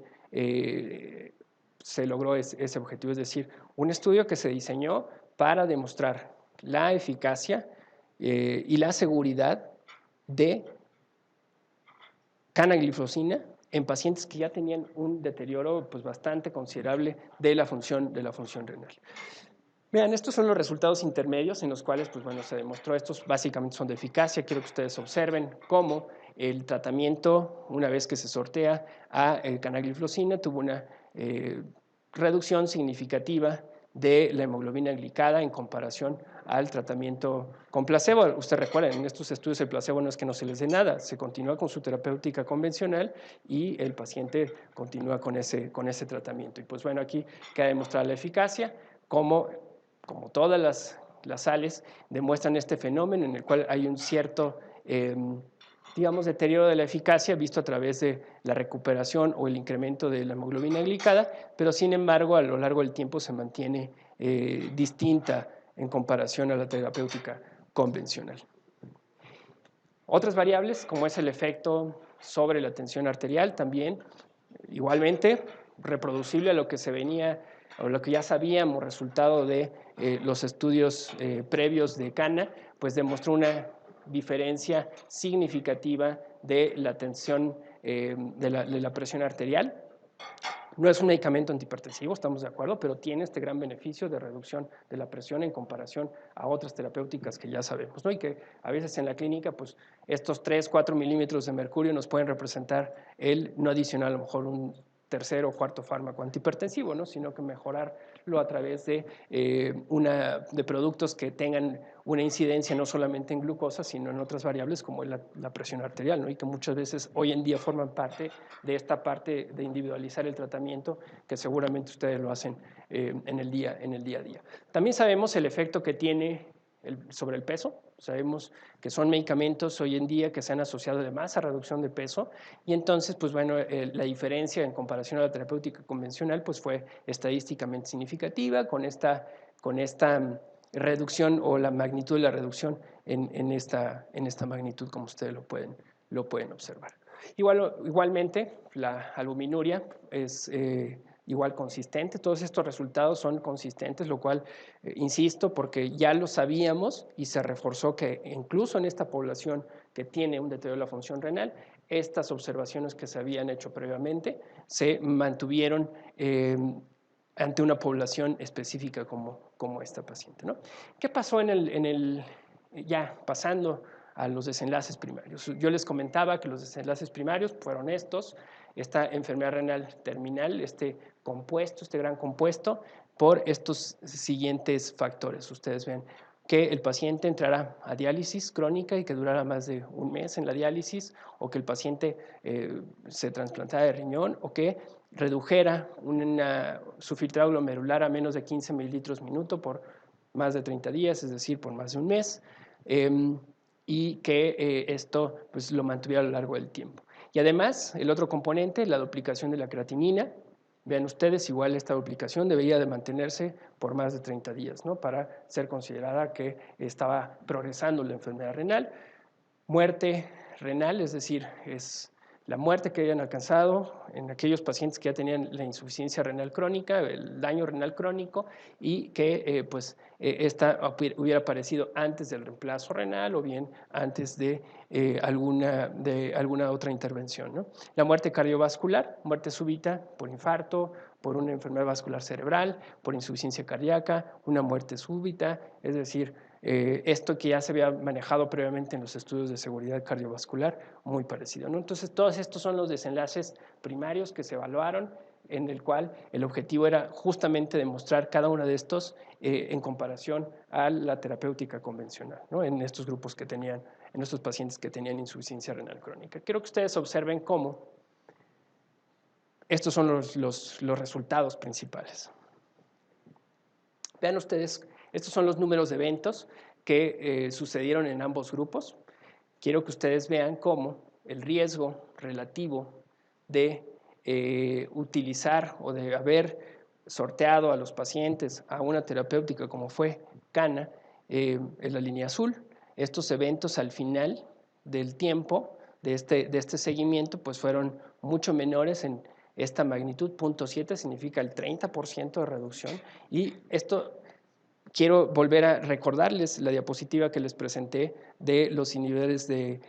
se logró ese objetivo, es decir, un estudio que se diseñó para demostrar la eficacia y la seguridad de canagliflozina en pacientes que ya tenían un deterioro pues, bastante considerable de la función renal. Vean, estos son los resultados intermedios en los cuales, pues bueno, se demostró, estos básicamente son de eficacia. Quiero que ustedes observen cómo el tratamiento, una vez que se sortea a canagliflozina, tuvo una reducción significativa de la hemoglobina glicada en comparación al tratamiento con placebo. Usted recuerda, en estos estudios el placebo no es que no se les dé nada, se continúa con su terapéutica convencional y el paciente continúa con ese tratamiento. Y pues bueno, aquí queda demostrada la eficacia, como todas las sales demuestran este fenómeno en el cual hay un cierto digamos, deterioro de la eficacia visto a través de la recuperación o el incremento de la hemoglobina glicada, pero sin embargo a lo largo del tiempo se mantiene distinta en comparación a la terapéutica convencional. Otras variables, como es el efecto sobre la tensión arterial, también igualmente reproducible a lo que se venía o lo que ya sabíamos resultado de los estudios previos de Cana, pues demostró una diferencia significativa de la tensión, de la presión arterial. No es un medicamento antihipertensivo, estamos de acuerdo, pero tiene este gran beneficio de reducción de la presión en comparación a otras terapéuticas que ya sabemos, ¿no? Y que a veces en la clínica, pues estos 3, 4 milímetros de mercurio nos pueden representar el no adicionar a lo mejor un tercer o cuarto fármaco antihipertensivo, ¿no? Sino que mejorarlo a través de productos que tengan una incidencia no solamente en glucosa, sino en otras variables como la presión arterial, ¿no? Y que muchas veces hoy en día forman parte de esta parte de individualizar el tratamiento, que seguramente ustedes lo hacen en el día a día. También sabemos el efecto que tiene sobre el peso. Sabemos que son medicamentos hoy en día que se han asociado además a reducción de peso y entonces, pues bueno, la diferencia en comparación a la terapéutica convencional pues fue estadísticamente significativa con esta reducción o la magnitud de la reducción en esta magnitud, como ustedes lo pueden observar. Igualmente, la albuminuria es igual consistente. Todos estos resultados son consistentes, lo cual, insisto, porque ya lo sabíamos y se reforzó que incluso en esta población que tiene un deterioro de la función renal, estas observaciones que se habían hecho previamente se mantuvieron ante una población específica como esta paciente, ¿no? ¿Qué pasó ya pasando a los desenlaces primarios? Yo les comentaba que los desenlaces primarios fueron esta enfermedad renal terminal, este gran compuesto, por estos siguientes factores. Ustedes ven que el paciente entrará a diálisis crónica y que durará más de un mes en la diálisis, o que el paciente se trasplantara de riñón, o que redujera su filtrado glomerular a menos de 15 mililitros minuto por más de 30 días, es decir, por más de un mes, y que esto pues, lo mantuviera a lo largo del tiempo. Y además, el otro componente, la duplicación de la creatinina. Vean ustedes, igual esta duplicación debería de mantenerse por más de 30 días, ¿no? Para ser considerada que estaba progresando la enfermedad renal. Muerte renal, es decir, es la muerte que hayan alcanzado en aquellos pacientes que ya tenían la insuficiencia renal crónica, el daño renal crónico, y que esta hubiera aparecido antes del reemplazo renal o bien antes de alguna otra intervención, ¿no? La muerte cardiovascular, muerte súbita por infarto, por una enfermedad vascular cerebral, por insuficiencia cardíaca, una muerte súbita, es decir, esto que ya se había manejado previamente en los estudios de seguridad cardiovascular, muy parecido, ¿no? Entonces, todos estos son los desenlaces primarios que se evaluaron, en el cual el objetivo era justamente demostrar cada uno de estos en comparación a la terapéutica convencional, ¿no? En estos grupos que tenían, en estos pacientes que tenían insuficiencia renal crónica. Quiero que ustedes observen cómo estos son los resultados principales. Vean ustedes, estos son los números de eventos que sucedieron en ambos grupos. Quiero que ustedes vean cómo el riesgo relativo de utilizar o de haber sorteado a los pacientes a una terapéutica como fue Cana, en la línea azul. Estos eventos al final del tiempo de este seguimiento pues fueron mucho menores en esta magnitud. 0.7 significa el 30% de reducción, y esto quiero volver a recordarles la diapositiva que les presenté de los inhibidores de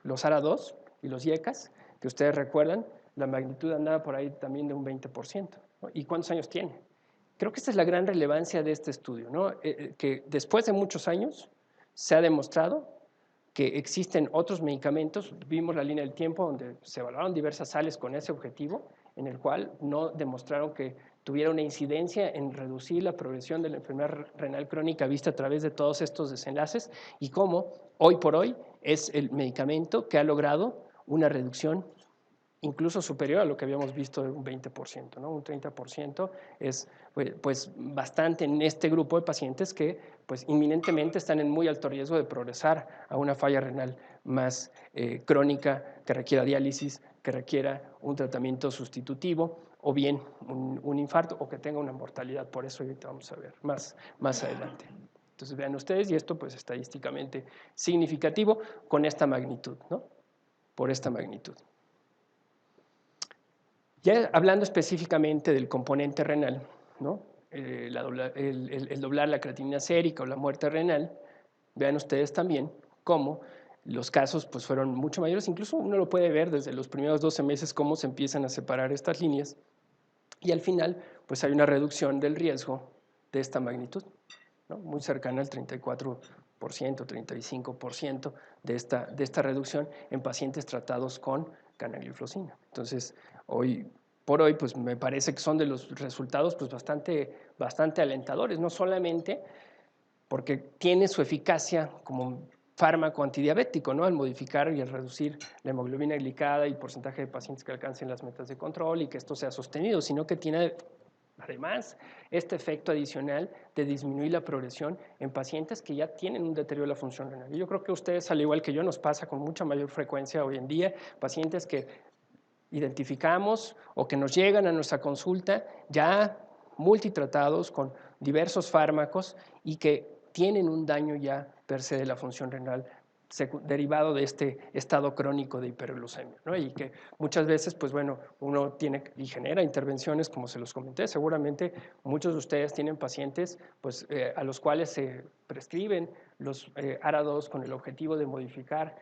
los ARA2 y los IECAS, que ustedes recuerdan, la magnitud andaba por ahí también de un 20%, ¿no? ¿Y cuántos años tiene? Creo que esta es la gran relevancia de este estudio, ¿no? Que después de muchos años se ha demostrado que existen otros medicamentos. Vimos la línea del tiempo donde se evaluaron diversas sales con ese objetivo, en el cual no demostraron que tuviera una incidencia en reducir la progresión de la enfermedad renal crónica vista a través de todos estos desenlaces y cómo hoy por hoy es el medicamento que ha logrado una reducción incluso superior a lo que habíamos visto de un 20%, ¿no? Un 30% es pues bastante en este grupo de pacientes que pues inminentemente están en muy alto riesgo de progresar a una falla renal más crónica que requiera diálisis, que requiera un tratamiento sustitutivo o bien un infarto o que tenga una mortalidad. Por eso ahorita vamos a ver más adelante. Entonces vean ustedes, y esto pues estadísticamente significativo con esta magnitud, ¿no? Por esta magnitud. Ya hablando específicamente del componente renal, ¿no? el doblar la creatinina sérica o la muerte renal, vean ustedes también cómo los casos pues, fueron mucho mayores. Incluso uno lo puede ver desde los primeros 12 meses cómo se empiezan a separar estas líneas y al final pues, hay una reducción del riesgo de esta magnitud, ¿no? Muy cercana al 34%, 35% de esta reducción en pacientes tratados con canagliflozina. Entonces, hoy por hoy, pues me parece que son de los resultados pues, bastante alentadores, no solamente porque tiene su eficacia como fármaco antidiabético, ¿no? Al modificar y al reducir la hemoglobina glicada y porcentaje de pacientes que alcancen las metas de control y que esto sea sostenido, sino que tiene además este efecto adicional de disminuir la progresión en pacientes que ya tienen un deterioro de la función renal. Y yo creo que a ustedes, al igual que yo, nos pasa con mucha mayor frecuencia hoy en día, pacientes que identificamos o que nos llegan a nuestra consulta ya multitratados con diversos fármacos y que tienen un daño ya per se de la función renal derivado de este estado crónico de hiperglucemia, ¿no? Y que muchas veces, pues bueno, uno tiene y genera intervenciones, como se los comenté, seguramente muchos de ustedes tienen pacientes pues, a los cuales se prescriben los ARA2 con el objetivo de modificar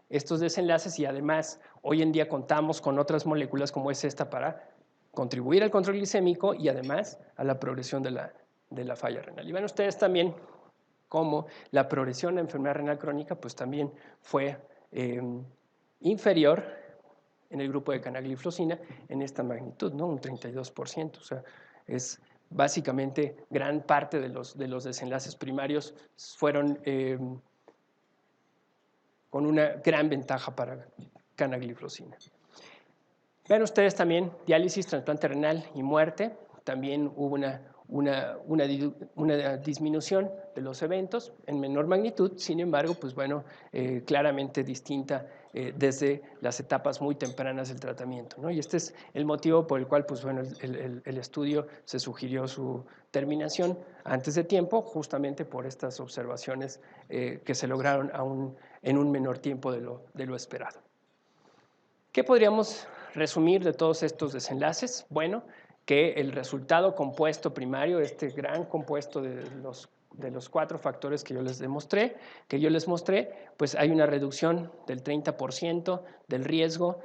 estos desenlaces y además hoy en día contamos con otras moléculas como es esta para contribuir al control glicémico y además a la progresión de la falla renal. Y ven ustedes también cómo la progresión de enfermedad renal crónica pues también fue inferior en el grupo de canagliflozina en esta magnitud, ¿no? Un 32%, o sea, es básicamente gran parte de los desenlaces primarios fueron con una gran ventaja para canagliflozina. Vean ustedes también diálisis, trasplante renal y muerte. También hubo una disminución de los eventos en menor magnitud, sin embargo, pues bueno, claramente distinta desde las etapas muy tempranas del tratamiento, ¿no? Y este es el motivo por el cual, pues bueno, el estudio se sugirió su terminación antes de tiempo, justamente por estas observaciones que se lograron en un menor tiempo de lo esperado. ¿Qué podríamos resumir de todos estos desenlaces? Bueno, que el resultado compuesto primario, este gran compuesto de los 4 factores que yo les mostré, pues hay una reducción del 30% del riesgo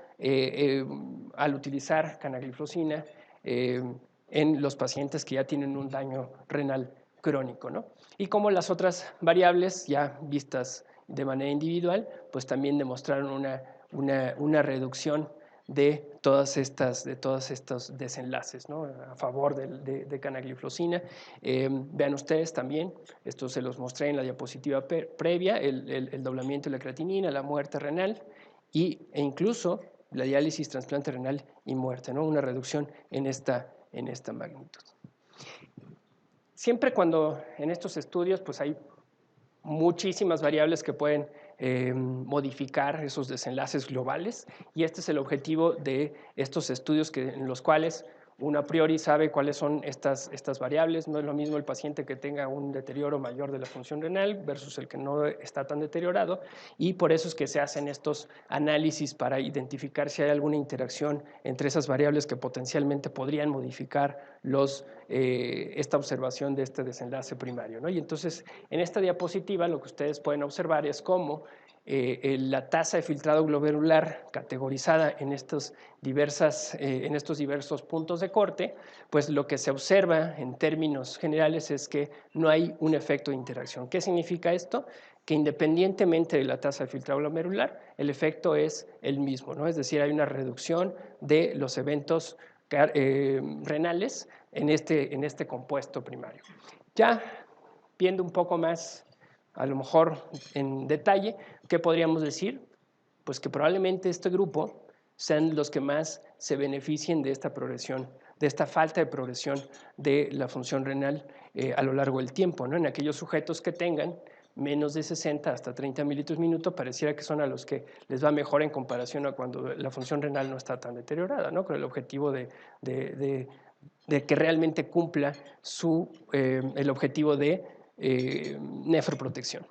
al utilizar canagliflozina en los pacientes que ya tienen un daño renal crónico, ¿no? Y como las otras variables ya vistas de manera individual, pues también demostraron una reducción de todos estos desenlaces, ¿no? A favor de canagliflozina. Vean ustedes también, esto se los mostré en la diapositiva previa, el doblamiento de la creatinina, la muerte renal e incluso la diálisis, trasplante renal y muerte, ¿no? Una reducción en esta magnitud. Siempre cuando en estos estudios pues hay muchísimas variables que pueden modificar esos desenlaces globales y este es el objetivo de estos estudios en los cuales uno a priori sabe cuáles son estas variables. No es lo mismo el paciente que tenga un deterioro mayor de la función renal versus el que no está tan deteriorado y por eso es que se hacen estos análisis para identificar si hay alguna interacción entre esas variables que potencialmente podrían modificar esta observación de este desenlace primario, ¿no? Y entonces en esta diapositiva lo que ustedes pueden observar es cómo la tasa de filtrado glomerular categorizada en estos diversos puntos de corte, pues lo que se observa en términos generales es que no hay un efecto de interacción. ¿Qué significa esto? Que independientemente de la tasa de filtrado glomerular, el efecto es el mismo, ¿no? Es decir, hay una reducción de los eventos renales en este compuesto primario. Ya viendo un poco más, a lo mejor en detalle, ¿qué podríamos decir? Pues que probablemente este grupo sean los que más se beneficien de esta progresión, de esta falta de progresión de la función renal a lo largo del tiempo, ¿no? En aquellos sujetos que tengan menos de 60 hasta 30 mililitros minuto, pareciera que son a los que les va mejor en comparación a cuando la función renal no está tan deteriorada, ¿no? Con el objetivo de que realmente cumpla el objetivo de nefroprotección.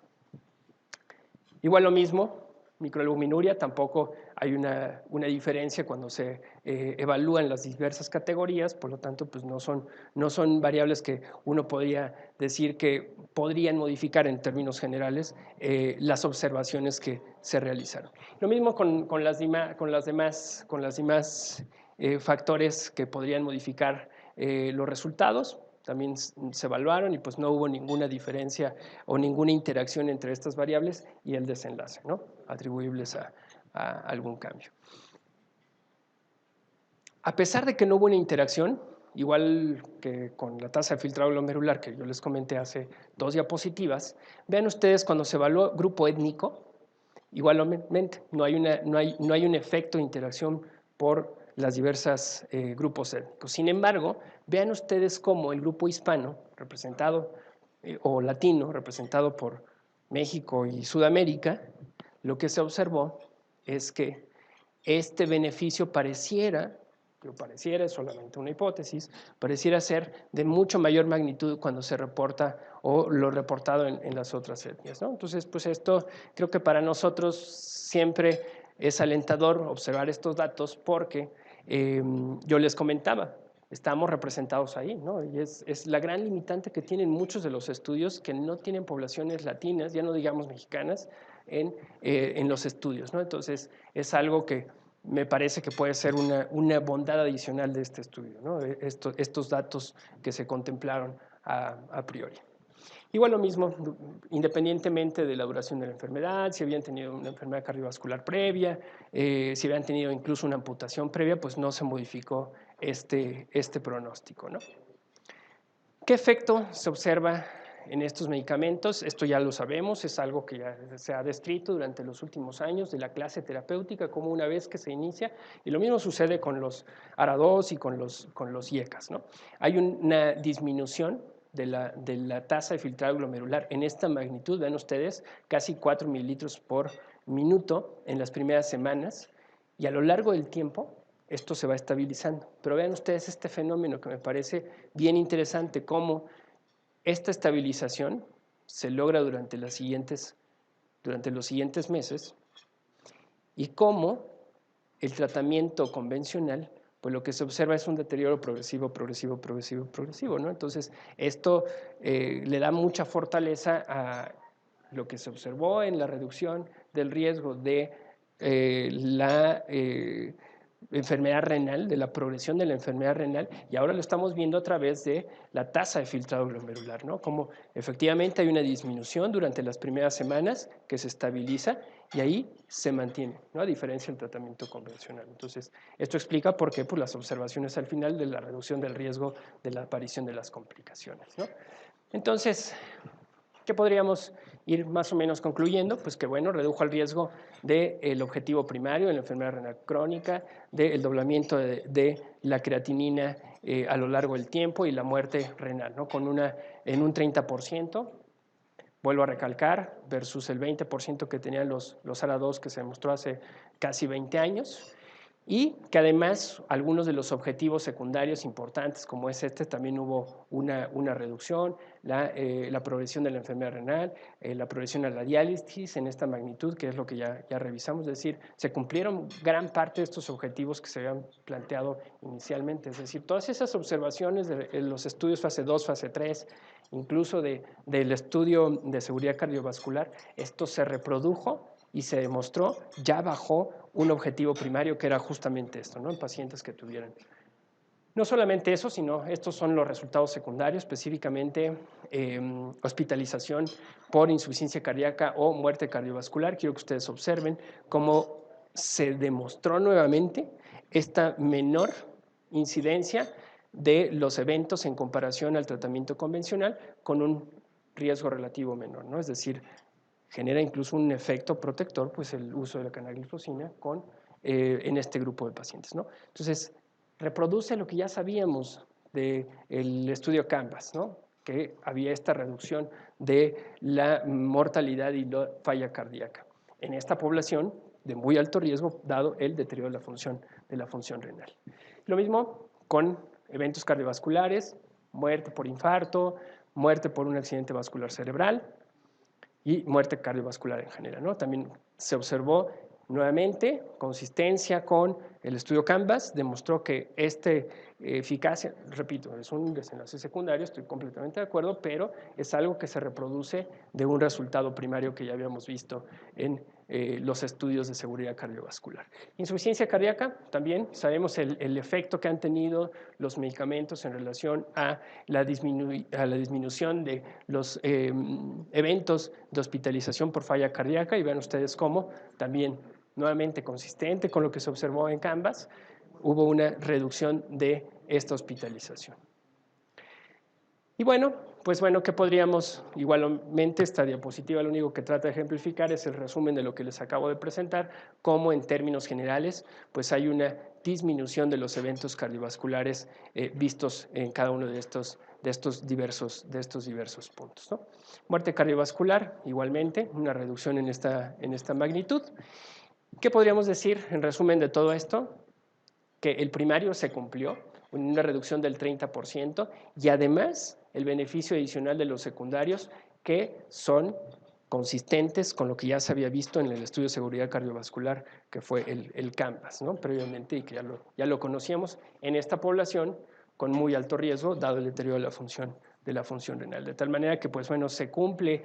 Igual lo mismo, microalbuminuria, tampoco hay una diferencia cuando se evalúan las diversas categorías, por lo tanto, pues no son variables que uno podría decir que podrían modificar en términos generales las observaciones que se realizaron. Lo mismo con las demás factores que podrían modificar los resultados. También se evaluaron y pues no hubo ninguna diferencia o ninguna interacción entre estas variables y el desenlace, ¿no? Atribuibles a algún cambio. A pesar de que no hubo una interacción, igual que con la tasa de filtrado glomerular que yo les comenté hace 2 diapositivas, vean ustedes cuando se evaluó grupo étnico, igualmente no hay un efecto de interacción por las diversas grupos étnicos. Sin embargo, vean ustedes cómo el grupo hispano, representado, o latino, representado por México y Sudamérica, lo que se observó es que este beneficio pareciera, es solamente una hipótesis, pareciera ser de mucho mayor magnitud cuando se reporta o lo reportado en las otras etnias, ¿no? Entonces, pues esto creo que para nosotros siempre es alentador observar estos datos porque yo les comentaba, estamos representados ahí, ¿no? Y es la gran limitante que tienen muchos de los estudios que no tienen poblaciones latinas, ya no digamos mexicanas, en los estudios, ¿no? Entonces, es algo que me parece que puede ser una bondad adicional de este estudio, ¿no? Estos datos que se contemplaron a priori. Igual lo mismo, independientemente de la duración de la enfermedad, si habían tenido una enfermedad cardiovascular previa, si habían tenido incluso una amputación previa, pues no se modificó este pronóstico, ¿no? ¿Qué efecto se observa en estos medicamentos? Esto ya lo sabemos, es algo que ya se ha descrito durante los últimos años de la clase terapéutica, como una vez que se inicia, y lo mismo sucede con los ARA2 y con los IECAS, ¿no? Hay una disminución de la tasa de filtrado glomerular en esta magnitud, ven ustedes, casi 4 mililitros por minuto en las primeras semanas, y a lo largo del tiempo esto se va estabilizando. Pero vean ustedes este fenómeno que me parece bien interesante, cómo esta estabilización se logra durante los siguientes meses y cómo el tratamiento convencional, pues lo que se observa es un deterioro progresivo, ¿no? Entonces, esto le da mucha fortaleza a lo que se observó en la reducción del riesgo de la enfermedad renal, de la progresión de la enfermedad renal, y ahora lo estamos viendo a través de la tasa de filtrado glomerular, ¿no? Como efectivamente hay una disminución durante las primeras semanas que se estabiliza y ahí se mantiene, ¿no? A diferencia del tratamiento convencional. Entonces, esto explica por qué pues, las observaciones al final de la reducción del riesgo de la aparición de las complicaciones, ¿no? Entonces, ¿qué podríamos ir más o menos concluyendo? Pues que, bueno, redujo el riesgo del objetivo primario de la enfermedad renal crónica, del doblamiento de la creatinina a lo largo del tiempo y la muerte renal, ¿no? En un 30%, vuelvo a recalcar, versus el 20% que tenían los ARA2 que se demostró hace casi 20 años. Y que además algunos de los objetivos secundarios importantes como es también hubo una reducción, la progresión de la enfermedad renal, la progresión a la diálisis en esta magnitud, que es lo que ya revisamos, es decir, se cumplieron gran parte de estos objetivos que se habían planteado inicialmente, es decir, todas esas observaciones de los estudios fase 2, fase 3, incluso del estudio de seguridad cardiovascular, esto se reprodujo y se demostró ya bajo un objetivo primario que era justamente esto, ¿no? En pacientes que tuvieran. No solamente eso, sino estos son los resultados secundarios, específicamente hospitalización por insuficiencia cardíaca o muerte cardiovascular. Quiero que ustedes observen cómo se demostró nuevamente esta menor incidencia de los eventos en comparación al tratamiento convencional con un riesgo relativo menor, ¿no? Es decir, genera incluso un efecto protector, pues el uso de la canagliflozina en este grupo de pacientes, ¿no? Entonces, reproduce lo que ya sabíamos del estudio Canvas, ¿no? Que había esta reducción de la mortalidad y la falla cardíaca en esta población de muy alto riesgo, dado el deterioro de la función renal. Lo mismo con eventos cardiovasculares, muerte por infarto, muerte por un accidente vascular cerebral y muerte cardiovascular en general, ¿no? También se observó nuevamente consistencia con el estudio Canvas, demostró que eficacia, repito, es un desenlace secundario, estoy completamente de acuerdo, pero es algo que se reproduce de un resultado primario que ya habíamos visto en los estudios de seguridad cardiovascular. Insuficiencia cardíaca, también sabemos el efecto que han tenido los medicamentos en relación a la disminución de los eventos de hospitalización por falla cardíaca, y vean ustedes cómo también nuevamente consistente con lo que se observó en Canvas, hubo una reducción de esta hospitalización. Y bueno, pues bueno, ¿qué podríamos? Igualmente, esta diapositiva lo único que trata de ejemplificar es el resumen de lo que les acabo de presentar, cómo en términos generales, pues hay una disminución de los eventos cardiovasculares vistos en cada uno de estos diversos puntos, ¿no? Muerte cardiovascular, igualmente, una reducción en esta magnitud. ¿Qué podríamos decir en resumen de todo esto? Que el primario se cumplió, una reducción del 30%, y además el beneficio adicional de los secundarios que son consistentes con lo que ya se había visto en el estudio de seguridad cardiovascular, que fue el Canvas, ¿no? Previamente, y que ya lo conocíamos en esta población con muy alto riesgo, dado el deterioro de la función renal. De tal manera que, pues bueno, se cumple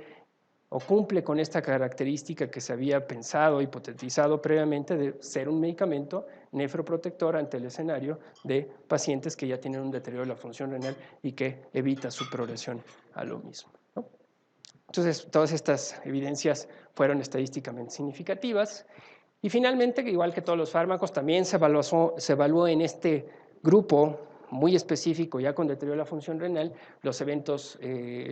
con esta característica que se había pensado, hipotetizado previamente, de ser un medicamento nefroprotector ante el escenario de pacientes que ya tienen un deterioro de la función renal y que evita su progresión a lo mismo, ¿no? Entonces, todas estas evidencias fueron estadísticamente significativas. Y finalmente, igual que todos los fármacos, también se evaluó en este grupo muy específico, ya con deterioro de la función renal, los eventos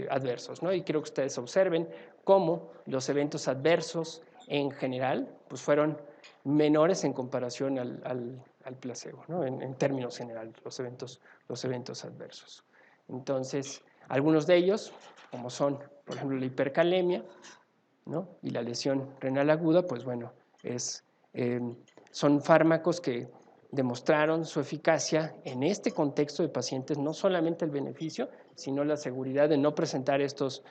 adversos, ¿no? Y quiero que ustedes observen cómo los eventos adversos en general pues fueron menores en comparación al placebo, ¿no? En términos generales, los eventos adversos. Entonces, algunos de ellos, como son, por ejemplo, la hipercalemia, ¿no? Y la lesión renal aguda, pues bueno, son fármacos que demostraron su eficacia en este contexto de pacientes, no solamente el beneficio, sino la seguridad de no presentar estos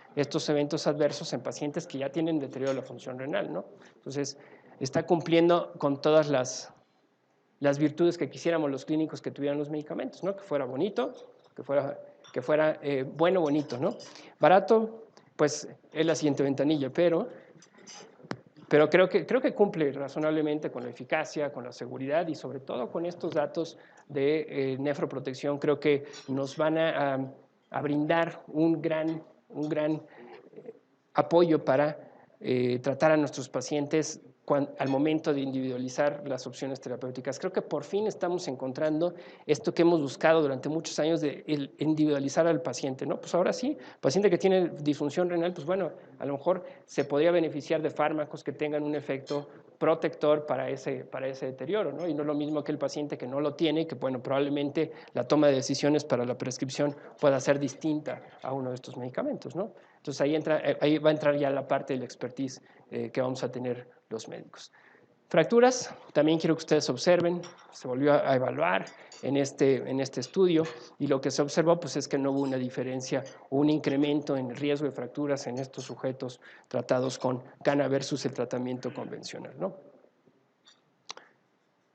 eventos adversos en pacientes que ya tienen deterioro de la función renal, ¿no? Entonces, está cumpliendo con todas las virtudes que quisiéramos los clínicos que tuvieran los medicamentos, ¿no? Que fuera bonito, que fuera bueno, bonito, ¿no? Barato, pues es la siguiente ventanilla, pero creo que cumple razonablemente con la eficacia, con la seguridad y sobre todo con estos datos de nefroprotección. Creo que nos van a brindar un gran apoyo para tratar a nuestros pacientes al momento de individualizar las opciones terapéuticas. Creo que por fin estamos encontrando esto que hemos buscado durante muchos años de individualizar al paciente, ¿no? Pues ahora sí, paciente que tiene disfunción renal, pues bueno, a lo mejor se podría beneficiar de fármacos que tengan un efecto protector para ese deterioro, ¿no? Y no es lo mismo que el paciente que no lo tiene, que bueno, probablemente la toma de decisiones para la prescripción pueda ser distinta a uno de estos medicamentos, ¿no? Entonces ahí va a entrar ya la parte del expertise que vamos a tener los médicos. Fracturas, también quiero que ustedes observen, se volvió a evaluar en este estudio y lo que se observó pues, es que no hubo una diferencia o un incremento en el riesgo de fracturas en estos sujetos tratados con cana versus el tratamiento convencional, ¿no?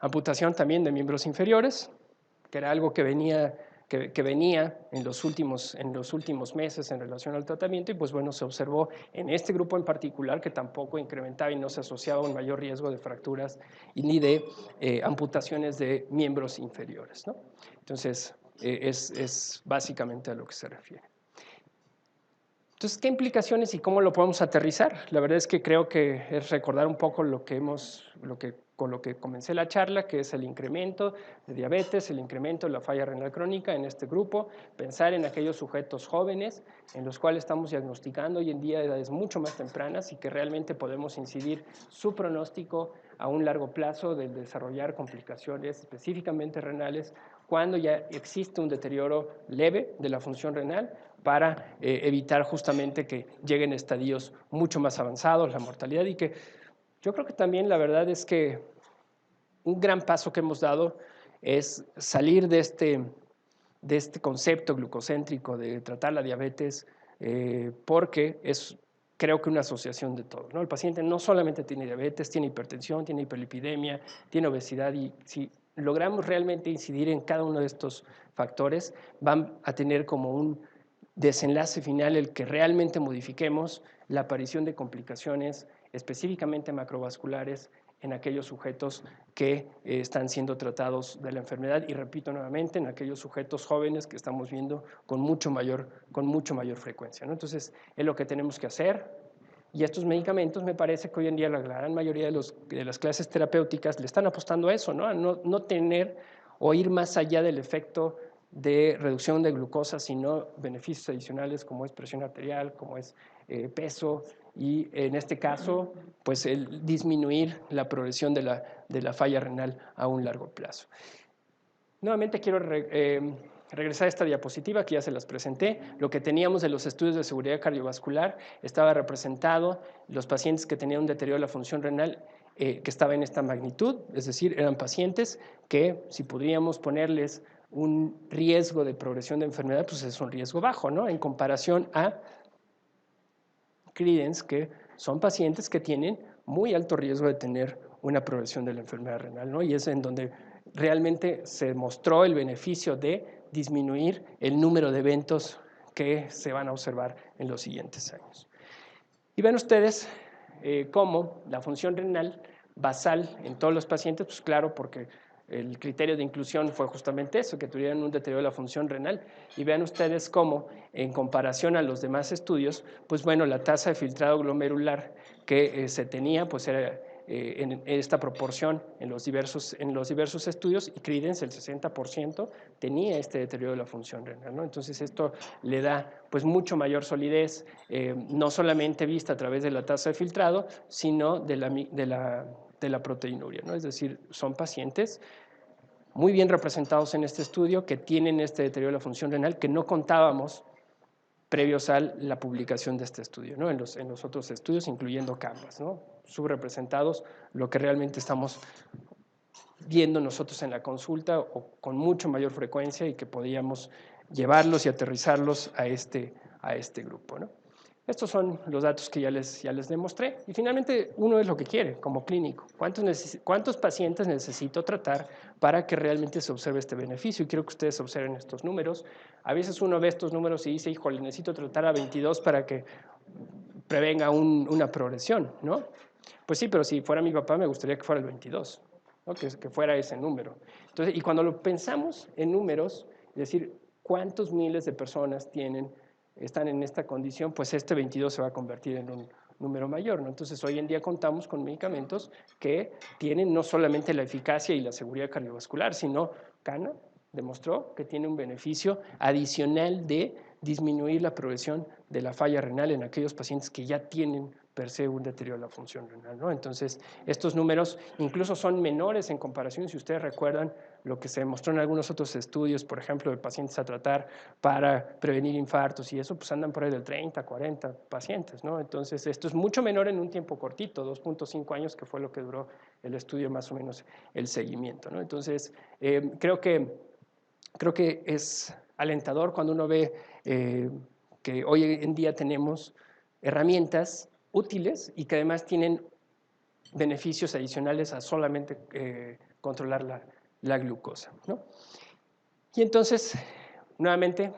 Amputación también de miembros inferiores, que era algo que venía en los últimos meses en relación al tratamiento y pues bueno, se observó en este grupo en particular que tampoco incrementaba y no se asociaba a un mayor riesgo de fracturas ni de amputaciones de miembros inferiores, ¿no? Entonces, es básicamente a lo que se refiere. Entonces, ¿qué implicaciones y cómo lo podemos aterrizar? La verdad es que creo que es recordar un poco con lo que comencé la charla, que es el incremento de diabetes, el incremento de la falla renal crónica en este grupo, pensar en aquellos sujetos jóvenes en los cuales estamos diagnosticando hoy en día a edades mucho más tempranas y que realmente podemos incidir su pronóstico a un largo plazo del desarrollar complicaciones específicamente renales cuando ya existe un deterioro leve de la función renal para evitar justamente que lleguen a estadios mucho más avanzados, la mortalidad, y que yo creo que también la verdad es que un gran paso que hemos dado es salir de este concepto glucocéntrico de tratar la diabetes, porque es, creo que, una asociación de todo, ¿no? El paciente no solamente tiene diabetes, tiene hipertensión, tiene hiperlipidemia, tiene obesidad, y si logramos realmente incidir en cada uno de estos factores, van a tener como un desenlace final el que realmente modifiquemos la aparición de complicaciones específicamente macrovasculares en aquellos sujetos que están siendo tratados de la enfermedad, y repito nuevamente, en aquellos sujetos jóvenes que estamos viendo con mucho mayor frecuencia, ¿no? Entonces, es lo que tenemos que hacer, y estos medicamentos me parece que hoy en día la gran mayoría de las clases terapéuticas le están apostando a eso, ¿no? A no tener o ir más allá del efecto de reducción de glucosa, sino beneficios adicionales como es presión arterial, como es peso, y en este caso, pues el disminuir la progresión de la falla renal a un largo plazo. Nuevamente quiero regresar a esta diapositiva que ya se las presenté. Lo que teníamos de los estudios de seguridad cardiovascular estaba representado los pacientes que tenían un deterioro de la función renal que estaba en esta magnitud, es decir, eran pacientes que si podríamos ponerles un riesgo de progresión de enfermedad, pues es un riesgo bajo, ¿no? En comparación a Credence, que son pacientes que tienen muy alto riesgo de tener una progresión de la enfermedad renal, ¿no? Y es en donde realmente se mostró el beneficio de disminuir el número de eventos que se van a observar en los siguientes años. Y ven ustedes cómo la función renal basal en todos los pacientes, pues claro, porque el criterio de inclusión fue justamente eso, que tuvieran un deterioro de la función renal. Y vean ustedes cómo, en comparación a los demás estudios, pues bueno, la tasa de filtrado glomerular que se tenía, pues era en esta proporción en los diversos estudios, y Credence, el 60%, tenía este deterioro de la función renal, ¿no? Entonces esto le da pues mucho mayor solidez, no solamente vista a través de la tasa de filtrado, sino de la proteinuria, ¿no? Es decir, son pacientes muy bien representados en este estudio que tienen este deterioro de la función renal que no contábamos previos a la publicación de este estudio, ¿no? En los otros estudios, incluyendo Canvas, ¿no? Subrepresentados, lo que realmente estamos viendo nosotros en la consulta o con mucho mayor frecuencia, y que podíamos llevarlos y aterrizarlos a este grupo, ¿no? Estos son los datos que ya les demostré. Y finalmente, uno es lo que quiere como clínico. ¿Cuántos pacientes necesito tratar para que realmente se observe este beneficio? Y quiero que ustedes observen estos números. A veces uno ve estos números y dice, híjole, necesito tratar a 22 para que prevenga una progresión, ¿no? Pues sí, pero si fuera mi papá me gustaría que fuera el 22, ¿no? Que fuera ese número. Entonces, y cuando lo pensamos en números, es decir, ¿cuántos miles de personas están en esta condición? Pues este 22 se va a convertir en un número mayor, ¿no? Entonces, hoy en día contamos con medicamentos que tienen no solamente la eficacia y la seguridad cardiovascular, sino Cana demostró que tiene un beneficio adicional de disminuir la progresión de la falla renal en aquellos pacientes que ya tienen per se un deterioro de la función renal, ¿no? Entonces, estos números incluso son menores en comparación, si ustedes recuerdan lo que se demostró en algunos otros estudios, por ejemplo, de pacientes a tratar para prevenir infartos y eso, pues andan por ahí del 30, 40 pacientes, ¿no? Entonces, esto es mucho menor en un tiempo cortito, 2.5 años, que fue lo que duró el estudio, más o menos el seguimiento, ¿no? Entonces, creo que es alentador cuando uno ve que hoy en día tenemos herramientas útiles y que además tienen beneficios adicionales a solamente controlar la glucosa, ¿no? Y entonces, nuevamente,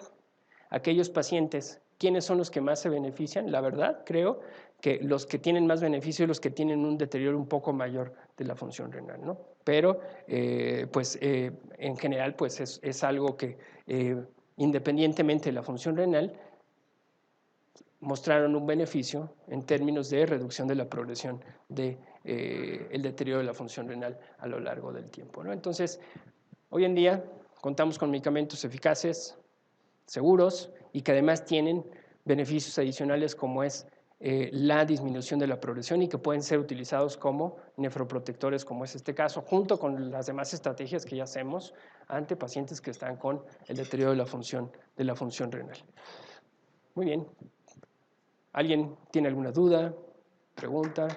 aquellos pacientes, ¿quiénes son los que más se benefician? La verdad, creo que los que tienen más beneficio, los que tienen un deterioro un poco mayor de la función renal, ¿no? Pero, en general, pues es algo que, independientemente de la función renal, mostraron un beneficio en términos de reducción de la progresión del deterioro de la función renal a lo largo del tiempo, ¿no? Entonces, hoy en día contamos con medicamentos eficaces, seguros y que además tienen beneficios adicionales como es la disminución de la progresión y que pueden ser utilizados como nefroprotectores, como es este caso, junto con las demás estrategias que ya hacemos ante pacientes que están con el deterioro de la función renal. Muy bien. ¿Alguien tiene alguna duda, pregunta?